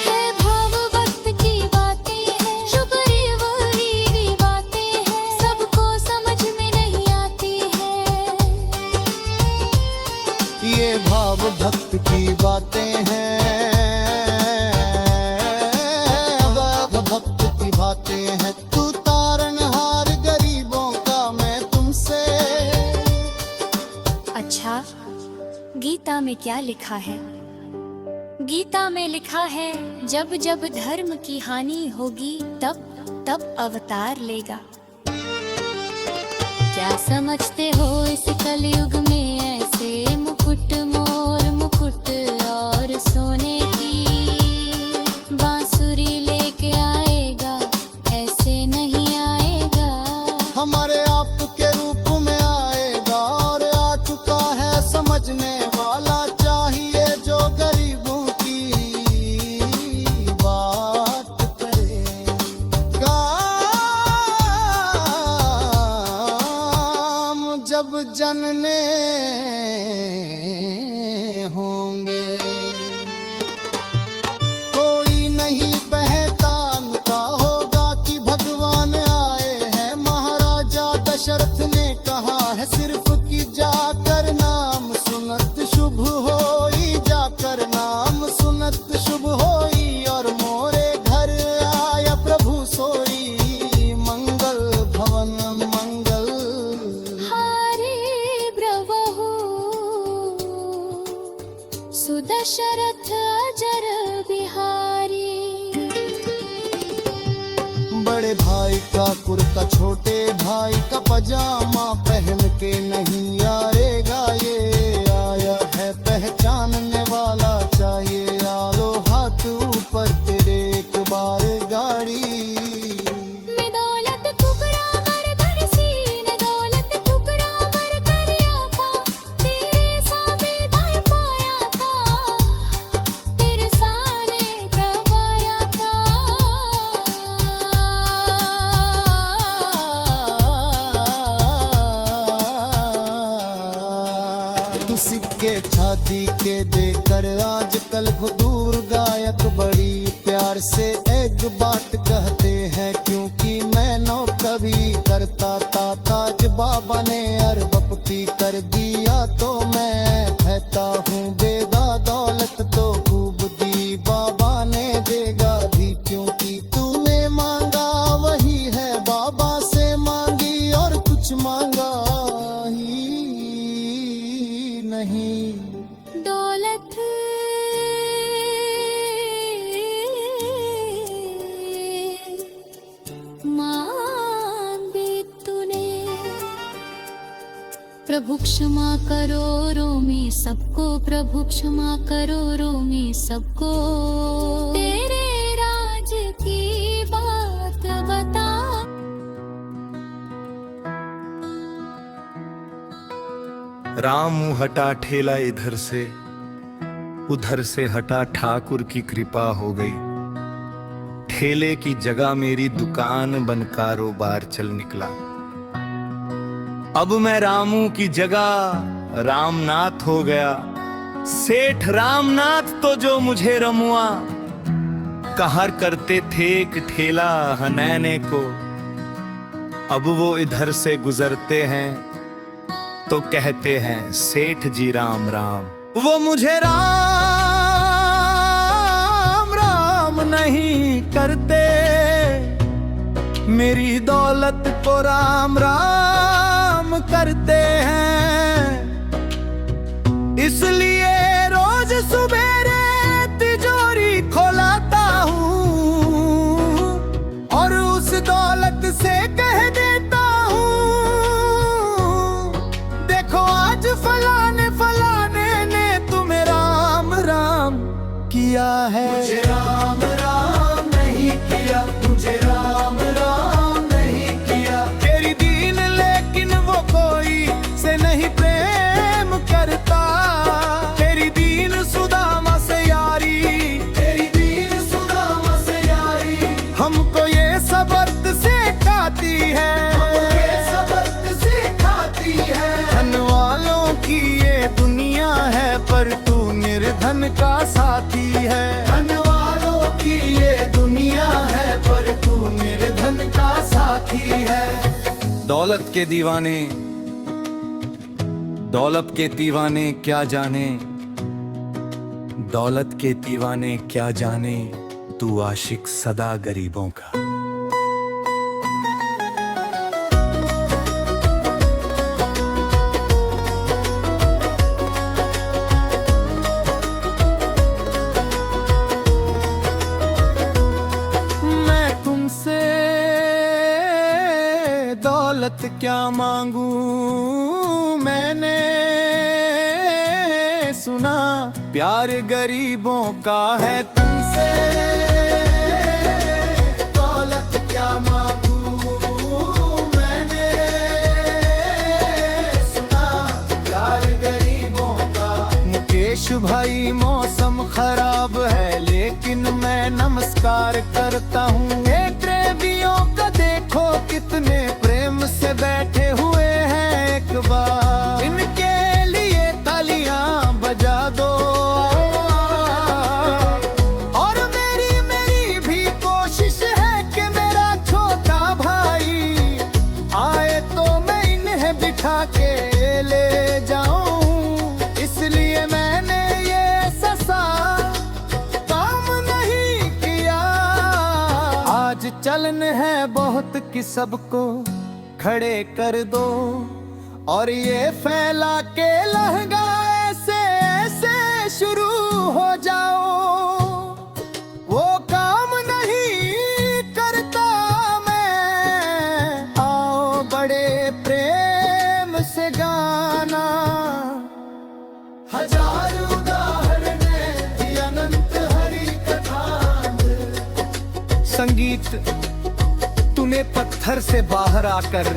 ये भाव भक्त की बातें हैं भक्त की बातें हैं तू तारनहार गरीबों का मैं तुमसे। अच्छा गीता में क्या लिखा है? गीता में लिखा है जब जब धर्म की हानि होगी तब तब अवतार लेगा। क्या समझते हो इस कलयुग में ऐसे मुकुट मोर मुकुट और सोने की बांसुरी जनने होंगे। कोई नहीं पहचानता होगा कि भगवान आए हैं। महाराजा दशरथ ने कहा है सिर्फ कि जाकर नाम सुनत शुभ होई, जाकर नाम सुनत शुभ होई। और मोरे घर आया प्रभु सोई, मंगल भवन मंगल। हारे ब्रवहु सुदशरथ अजर बिहारी। बड़े भाई का कुर्ता छोटे भाई का पजामा पहन के नहीं आएगा ये। आया है पहचानने वाला, चाहिए आलो हाथ ऊपर तेरे एक बार गाड़ी। मैं दौलत ठुकरा मर कर सीन, दौलत ठुकरा मर कर आका। तेरे सामने दाएं पाया था, तेरे सामने दबाया था। तू सिक्के छाती के देकर आजकल हुजूर गायक बड़ी प्यार से एक बात कहते हैं, क्योंकि मैं नौ कभी करता था ताज बाबा ने अरबपति कर दिया। तो मैं कहता हूँ बेदा दौलत तो खूब दी बाबा ने देगा भी, क्योंकि तूने मांगा वही है बाबा से मांगी, और कुछ मांगा ही नहीं। दौलत मांगी तूने। प्रभु क्षमा करो रोमी सबको, प्रभु क्षमा करो रोमी सबको। तेरे राज की बात बता। राम हटा ठेला इधर से, उधर से हटा ठाकुर की कृपा हो गई। ठेले की जगह मेरी दुकान बन कारोबार चल निकला। अब मैं रामू की जगह रामनाथ हो गया। सेठ रामनाथ तो जो मुझे रमुआ कहर करते थे एक ठेला हनैने को, अब वो इधर से गुजरते हैं तो कहते हैं सेठ जी राम राम। वो मुझे राम राम नहीं करते, मेरी दौलत को राम राम करते हैं। इसलिए रोज सुबेरे तिजोरी खोलाता हूँ और उस दौलत से कह देता हूँ, देखो आज फलाने फलाने ने तुम्हें राम राम किया है। मुझे राम राम नहीं किया, मुझे राम राम नहीं किया। तेरी दीन लेकिन वो कोई से नहीं प्रेम करता। तेरी दीन सुदामा से यारी, तेरी दीन सुदामा से यारी हमको ये सबक सिखाती है, ये सबक सिखाती है। धन वालों की ये दुनिया है पर तू निर्धन का साथी है। धन वालों की ये दुनिया है पर तू निर्धन का साथी है। दौलत के दीवाने, दौलत के दीवाने क्या जाने, दौलत के दीवाने क्या जाने, तू आशिक सदा गरीबों का। दौलत क्या मांगू, मैंने सुना प्यार गरीबों का है तुमसे। दौलत क्या मांगू, मैंने सुना प्यार गरीबों का। मुकेश भाई मौसम खराब है लेकिन मैं नमस्कार करता हूँ। देवियों का देखो कितने प्रेम से बैठे हुए हैं, एक बार चलन है बहुत कि सबको खड़े कर दो, और ये फैला के लहंगा ऐसे ऐसे शुरू हो जाओ। वो काम नहीं करता मैं, आओ बड़े प्रेम से गाना। हजार उदाहरणें थी अनंत हरि कथा। संगीत तूने पत्थर से बाहर आकर,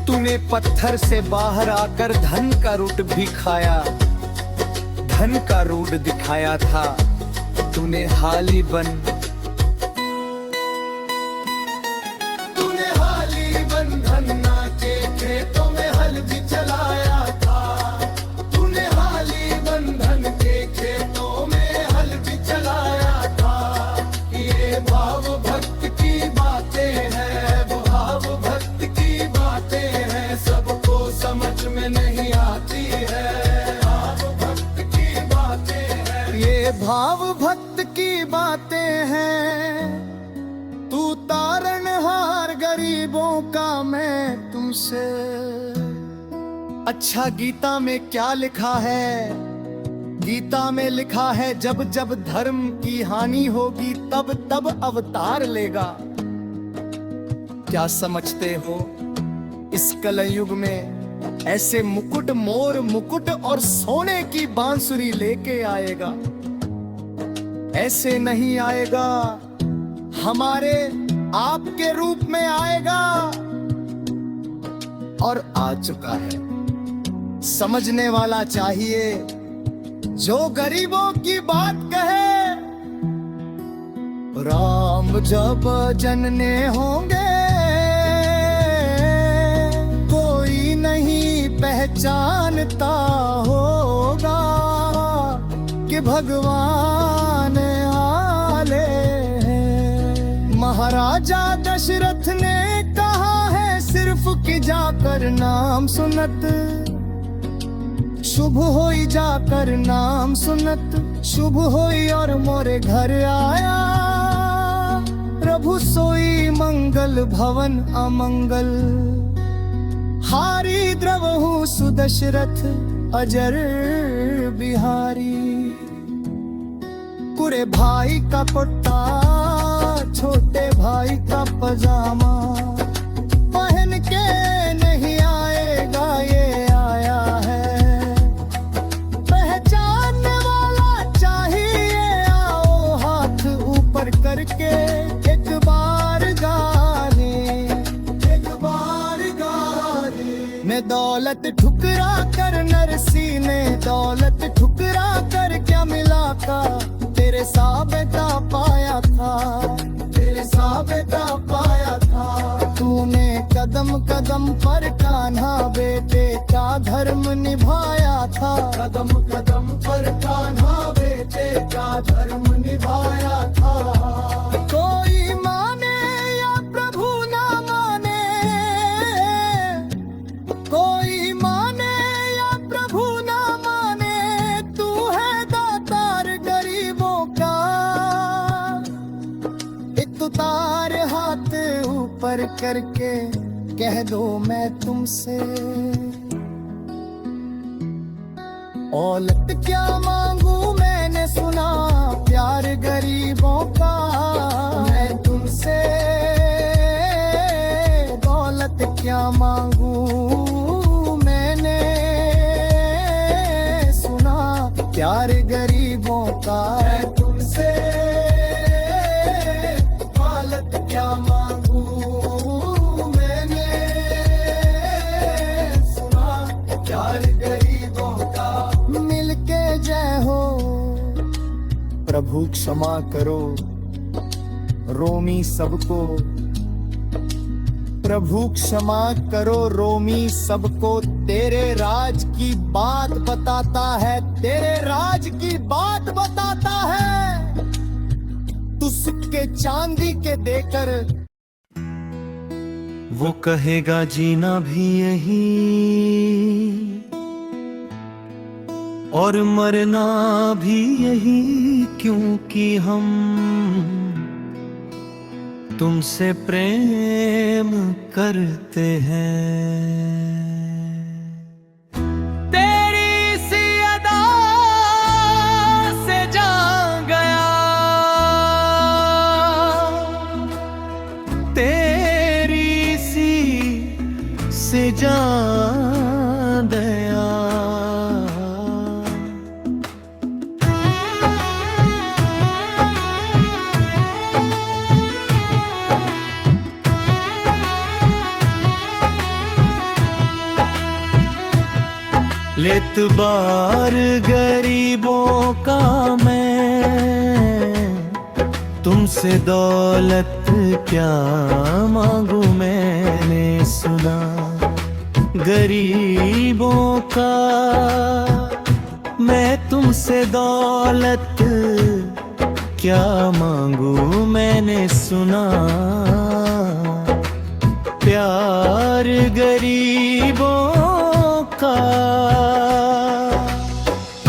तूने पत्थर से बाहर आकर धन का रूट भी खाया, धन का रूट दिखाया था। तूने हाली बन, तूने हाली बन धन्ना के खेतों में हल भी चलाया था। तूने हाली बन धन के खेतों में हल भी चलाया था। ये भाव भक्त की बातें हैं, वो भाव भक्त की बातें हैं, सबको समझ में नहीं आती है। भाव भक्त की बातें हैं, ये भाव भक्त की बातें हैं। तू तारनहार गरीबों का मैं तुमसे। अच्छा गीता में क्या लिखा है? गीता में लिखा है जब जब धर्म की हानि होगी तब तब अवतार लेगा। क्या समझते हो इस कलयुग में ऐसे मुकुट, मोर मुकुट और सोने की बांसुरी लेके आएगा? ऐसे नहीं आएगा, हमारे आपके रूप में आएगा, और आ चुका है। समझने वाला चाहिए जो गरीबों की बात कहे। राम जब जनने होंगे कोई नहीं पहचानता होगा कि भगवान आले हैं। महाराजा दशरथ ने कहा है सिर्फ कि जाकर नाम सुनत, शुभ होई जाकर नाम सुनत, शुभ होई और मोरे घर आया। प्रभु सोई मंगल भवन अमंगल, हारी द्रवहु सुदशरथ अजर बिहारी। कुरे भाई का कुर्ता, छोटे भाई का पजामा पहन के नहीं आएगा, ये आया है। पहचानने वाला चाहिए, आओ हाथ ऊपर करके एक बार गाने, एक बार गाने। मैं दौलत ठुकरा कर नरसी ने दौलत ठुकरा कर क्या मिला का, तेरे साबता पाया था, तेरे साबता पाया था। तूने कदम कदम पर कान्हा बेटे का धर्म निभाया था। कदम कदम पर कान्हा बेटे का धर्म निभाया था। कोई माने या प्रभु ना माने, कोई माने या प्रभु ना माने, तू है दातार गरीबों का। एक उतार हाथ ऊपर करके कह दो मैं तुमसे, औलत क्या मांगू मैंने सुना प्यार गरीबों का। मैं तुमसे दौलत क्या मांगू मैंने सुना प्यार गरीबों का। मैं तुमसे दौलत क्या मांगू मैंने सुना प्यार गरीबों का। मिलके जय हो प्रभु क्षमा करो रोमी सबको, प्रभु क्षमा करो रोमी सबको। तेरे राज की बात बताता है, तेरे राज की बात बताता है। तू सिक्के चांदी के देकर वो कहेगा जीना भी यही और मरना भी यही, क्योंकि हम तुमसे प्रेम करते हैं। तेरी सी अदा से जान गया, तेरी सी से जान दया। लेतबार गरीबों का मैं, तुमसे दौलत क्या मांगू मैंने सुना। गरीबों का मैं तुमसे दौलत क्या मांगू मैंने सुना। प्यार गरीबों का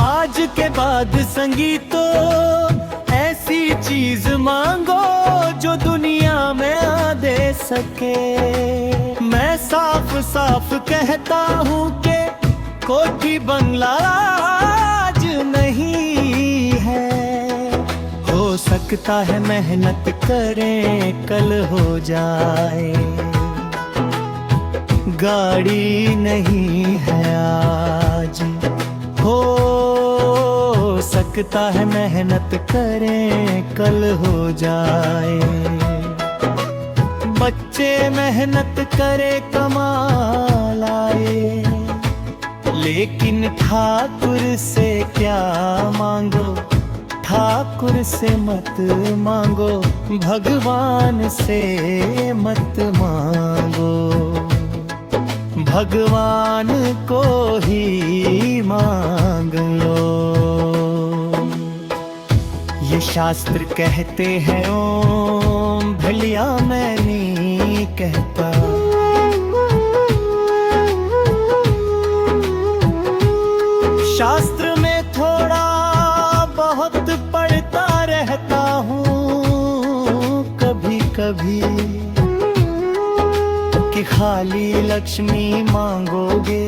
आज के बाद संगीतो ऐसी चीज मांगो जो दुनिया में आ दे सके। मैं साफ साफ कहता हूँ कि कोठी बंगला आज नहीं है। हो सकता है मेहनत करें कल हो जाए, गाड़ी नहीं है आज। हो सकता है मेहनत करें कल हो जाए। बच्चे मेहनत करे कमा लाए, लेकिन ठाकुर से क्या मांगो, ठाकुर से मत मांगो, भगवान से मत मांगो, भगवान को ही मांग लो। ये शास्त्र कहते हैं ओम, भलिया मैं नहीं कहता। शास्त्र में थोड़ा बहुत पढ़ता रहता हूँ कभी कभी, कि खाली लक्ष्मी मांगोगे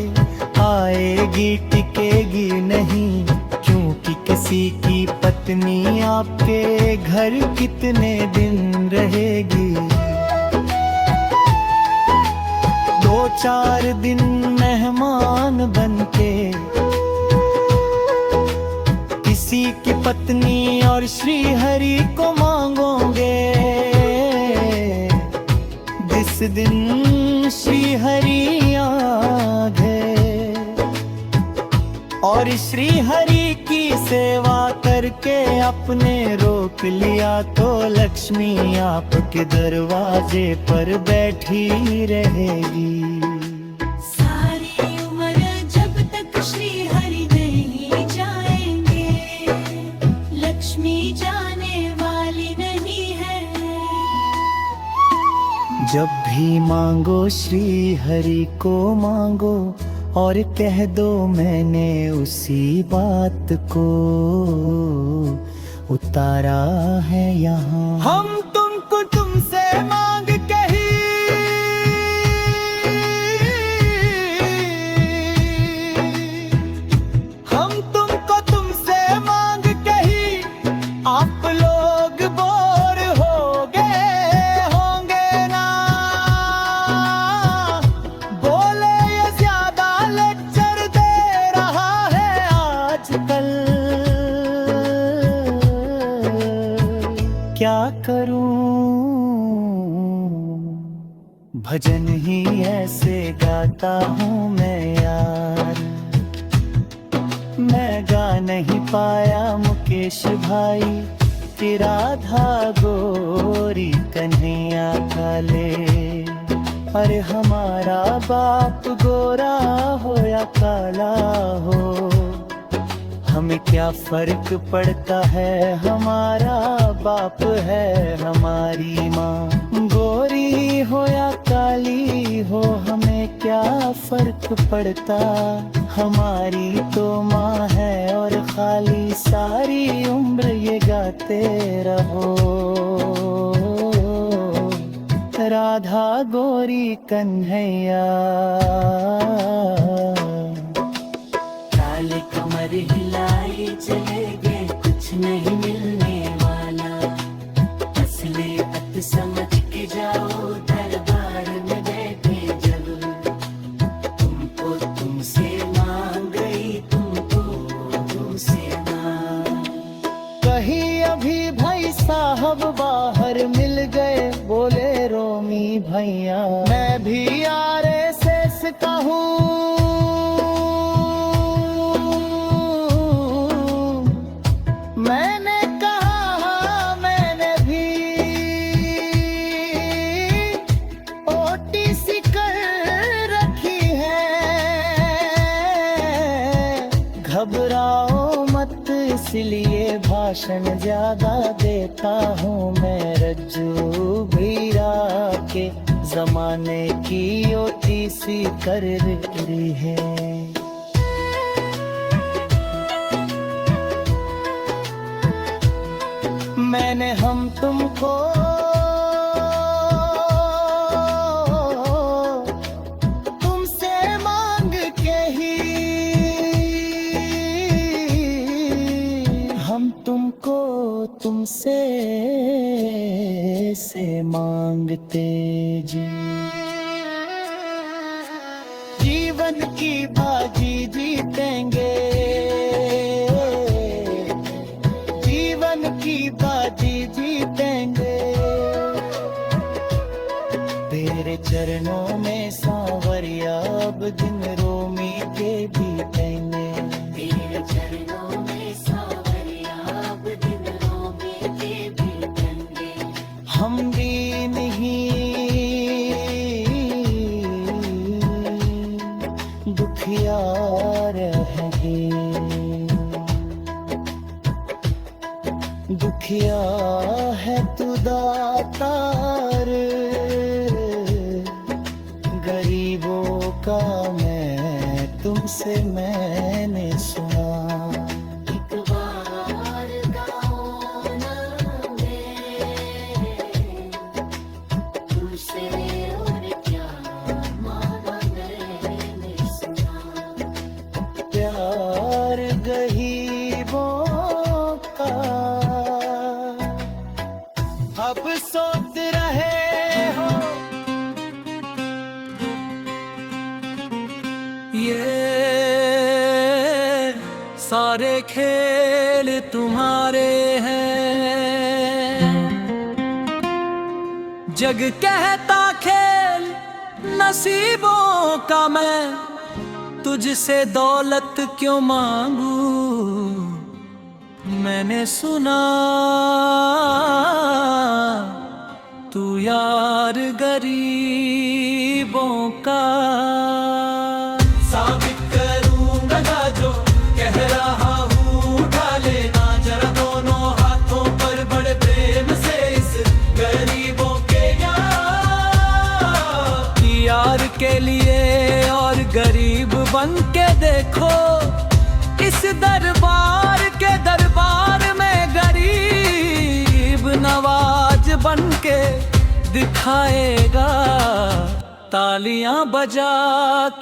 आएगी टिकेगी नहीं। क्योंकि किसी की पत्नी आपके घर कितने दिन रहेगी। 2-4 दिन मेहमान बनके किसी की पत्नी और श्री हरि को मांगोगे। जिस दिन श्री हरि आ गए और श्री हरि की सेवा करके अपने रोक लिया, तो लक्ष्मी आपके दरवाजे पर बैठी रहेगी। सारी उम्र जब तक श्री हरि नहीं जाएंगे, लक्ष्मी जाने वाली नहीं है। जब भी मांगो श्री हरि को मांगो और कह दो मैंने उसी बात को उतारा है यहाँ। हम तुमको तुमसे मांग कही, हम तुमको तुमसे मांग कही। आप लोग बोर हो गए होंगे ना, बोले ये ज्यादा लेक्चर दे रहा है आजकल। क्या करूं भजन ही ऐसे गाता हूँ मैं यार। मैं गा नहीं पाया मुकेश भाई कि राधा गोरी कन्हैया काले। अरे हमारा बाप गोरा हो या काला हो, हमें क्या फर्क पड़ता है, हमारा बाप है हमारी माँ। गोरी हो या काली हो हमें क्या फर्क पड़ता, हमारी तो माँ है और खाली सारी उम्र ये गाते रहो। राधा गोरी कन्हैया। काले कमर हिलाई चले गए, कुछ नहीं मिलने वाला। असलियत समझ के जाओ दरबार में बैठे जब। तुमको तुमसे मांग गई, तुमको तुमसे मांग। कहीं अभी भाई साहब बाहर मिल गए, बोले रोमी भैया मैं भी RSS का हूँ। मैंने कहा मैंने भी OTC कर रखी है। घबराओ मत इसलिए भाषण ज्यादा देता हूँ मैं। रज्जू भीरा के जमाने की OTC कर रही है। मैंने हम तुमको तुमसे मांग के ही, हम तुमको तुमसे से मांगते जी। जीवन की बाजी जीतेंगे, जीवन की बाजी जीतेंगे। तेरे चरणों में सांवरिया अब दिन रोमी के बीतेंगे। तेरे चरणों में सांवरिया अब दिन रोमी के बीतेंगे। हम दीन ही दुखिया रहेंगे। दुखिया है तू दातार, गरीबों का मैं तुमसे मैंने सुना। एक बार गाओ ना तुझसे और क्या मांगा मैंने सुना। प्यार गरीबों का अब सोच रहे हो। ये सारे खेल तुम्हारे हैं। जग कहता खेल नसीबों का, मैं तुझसे दौलत क्यों मांगू। मैंने सुना तू यार गरीबों का। साबित करूंगा जो कह रहा हूँ, उठा लेना जरा दोनों हाथों पर बड़े प्रेम से इस गरीबों के यार के लिए। और गरीब बन के देखो इस दरबार के दरबार में, गरीब नवाज बन के दिखाएगा तालियां बजा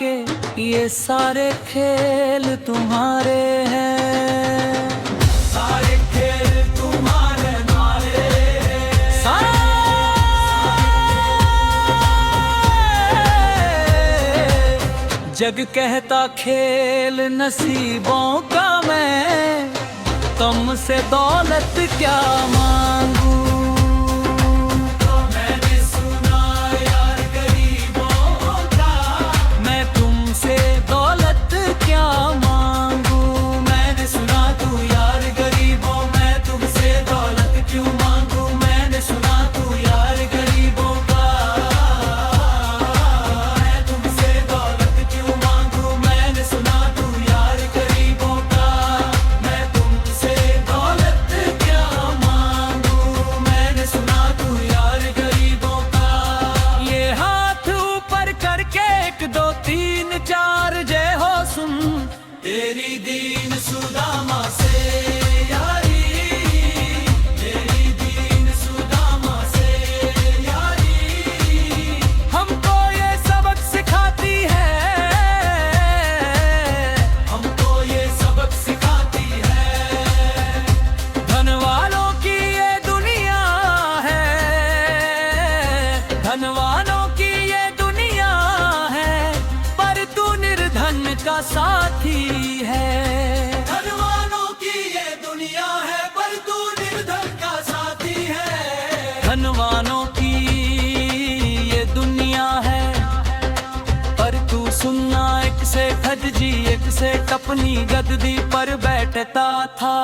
के। ये सारे खेल तुम्हारे हैं। सारे खेल तुम्हारे मारे। जग कहता खेल नसीबों का, मैं तुमसे दौलत क्या मांगू। मैंने सुना यार गरीबों का, मैं तुमसे दौलत क्या मांगू। मैंने सुना तू यार गरीबों, मैं तुमसे दौलत क्यों मांगू। मैंने सुना तू यार गरीबों का, मैं तुमसे दौलत क्यों मांगू। मैंने सुना तू यार गरीबों का, मैं तुमसे दौलत क्या मांगू। सेठ अपनी गद्दी पर बैठता था।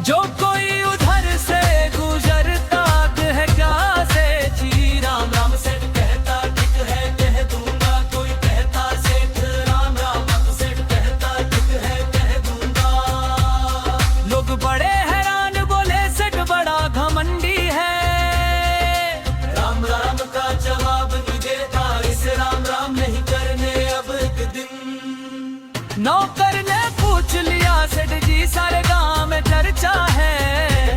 जो कोई उधर से गुजरता कहता सेठ जी राम राम, सेठ कहता ठीक है कह दूंगा। कोई कहता सेठ राम राम, सेठ कहता ठीक है कह दूंगा। लोग बड़े हैरान बोले सेठ बड़ा घमंडी है, राम राम का जवाब नहीं देता, इसे राम राम नहीं करने। अब एक दिन नौकर ने पूछ लिया सेठ जी सारे गांव में चर्चा है,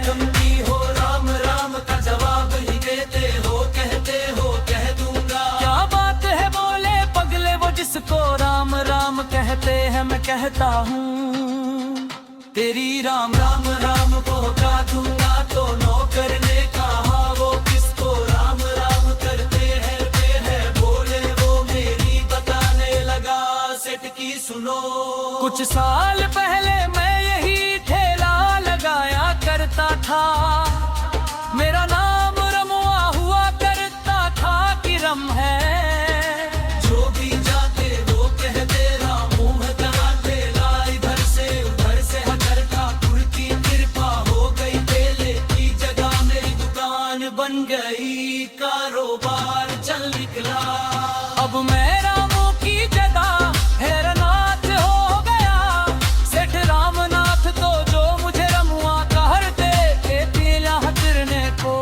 तुम की हो राम राम का जवाब ही देते हो, कहते हो कह दूंगा। क्या बात है बोले पगले वो जिसको राम राम कहते हैं, मैं कहता हूँ तेरी राम राम राम को का दूंगा। तो नौकर ने कहा वो किसको राम राम करते हैं, वे है बोले वो मेरी बताने लगा। सेठ की सुनो, कुछ साल पहले मैं यही ठेला लगाया करता था, मेरा नाम रमुआ हुआ करता था कि रम है। जो भी जाते वो कहते राम मुंह कराते, ला इधर से उधर से हटर ठाकुर की कृपा हो गई, ठेले की जगह मेरी दुकान बन गई, कारोबार चल निकला। अब मैं रामों की जगह हैरनाथ हो गया, सेठ रामनाथ तो जो मुझे रमुआ कहते पीला हटरने को।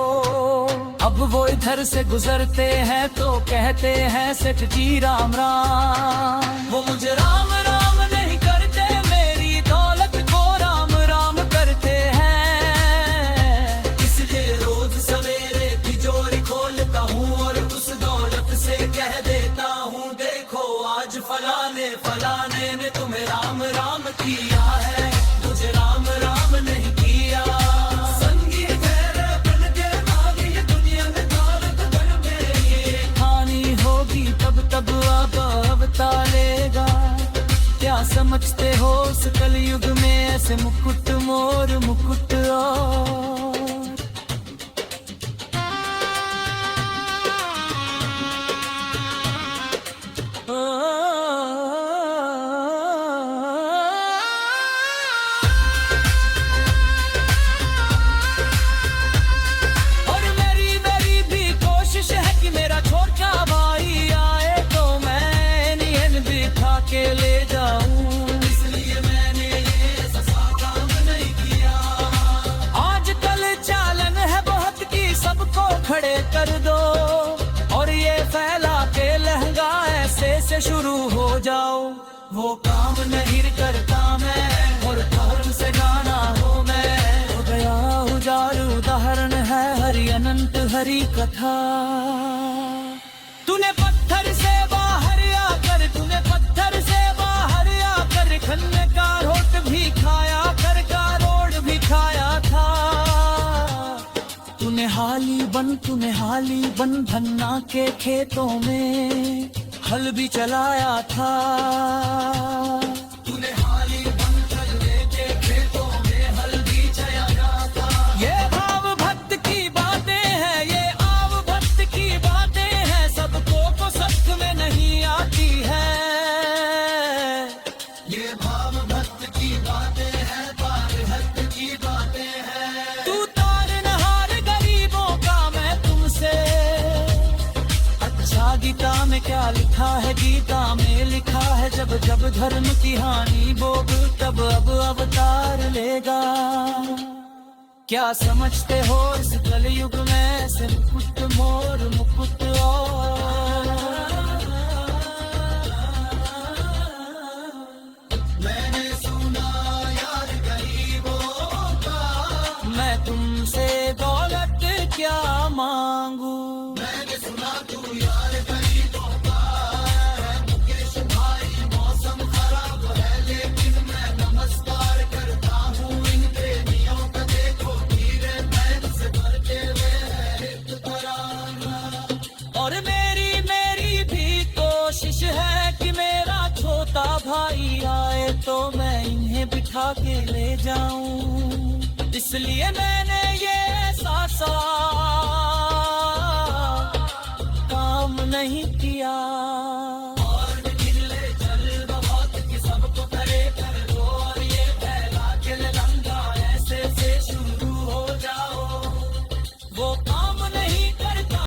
अब वो इधर से गुजरते हैं तो कहते हैं सेठ जी राम राम, वो मुझे राम राम नहीं करते, मेरी दौलत को राम राम करते हैं। इसलिए रोज सवेरे तिजोरी खोलता हूँ और उस दौलत से कह देता हूँ, देखो आज फलाने फलाने ने तुम्हें राम राम किया है, मुझे राम राम नहीं किया। संगीत है बन के भागी ये दुनिया में दौलत बन गई, हानि होगी तब तब अब तालेगा। क्या समझते हो इस कलयुग में ऐसे मुकुट मोर मुकुट और मेरी भी कोशिश है कि मेरा छोटा भाई आए तो मैं नियन बिठा के ले जाऊं, इसलिए मैंने ये ससा काम नहीं किया। आजकल चालन है बहुत की सबको खड़े कर दो, और ये फैला के लहंगा ऐसे से शुरू हो जाओ। वो काम नहीं करता मैं, और धर्म से गाना हो मैं, हो गया उजाड़ उदाहरण है हरि अनंत हरि कथा। तूने पत्थर से बाहर आकर, तूने पत्थर से बाहर आकर खन्ने का रोट भी खाया कर, का रोड भी खाया था। तूने हाली बन धन्ना के खेतों में हल भी चलाया था। तूने हाली बन चलने के खेतों में हल भी चलाया था। ये भाव भक्त की बातें हैं, ये आव भक्त की बातें हैं, सबको को सख्त में नहीं आती है। ये भाव भक्त की बातें हैं, पार भक्त की बातें हैं। तू तारनहार गरीबों का मैं तुमसे, अच्छा गीता में क्या लिखा है, गीता में लिखा है जब जब धर्म की हानि भोग तब अब अवतार लेगा। क्या समझते हो इस कलयुग में से मुकुट मोर मुकुट और मैंने सुना यार गरीबों का, मैं तुमसे दौलत क्या मांगू। मैंने सुना तू यार गरीबों का है, मुकेश भाई मौसम खराब है, लेकिन मैं नमस्कार करता हूँ इन प्रेमियों का। देखो हीरे मैन से भरते हुए है हित तराना। और मेरी भी कोशिश है कि मेरा छोटा भाई आए तो मैं इन्हें बिठा के ले जाऊं, इसलिए मैंने ये ऐसा काम नहीं किया।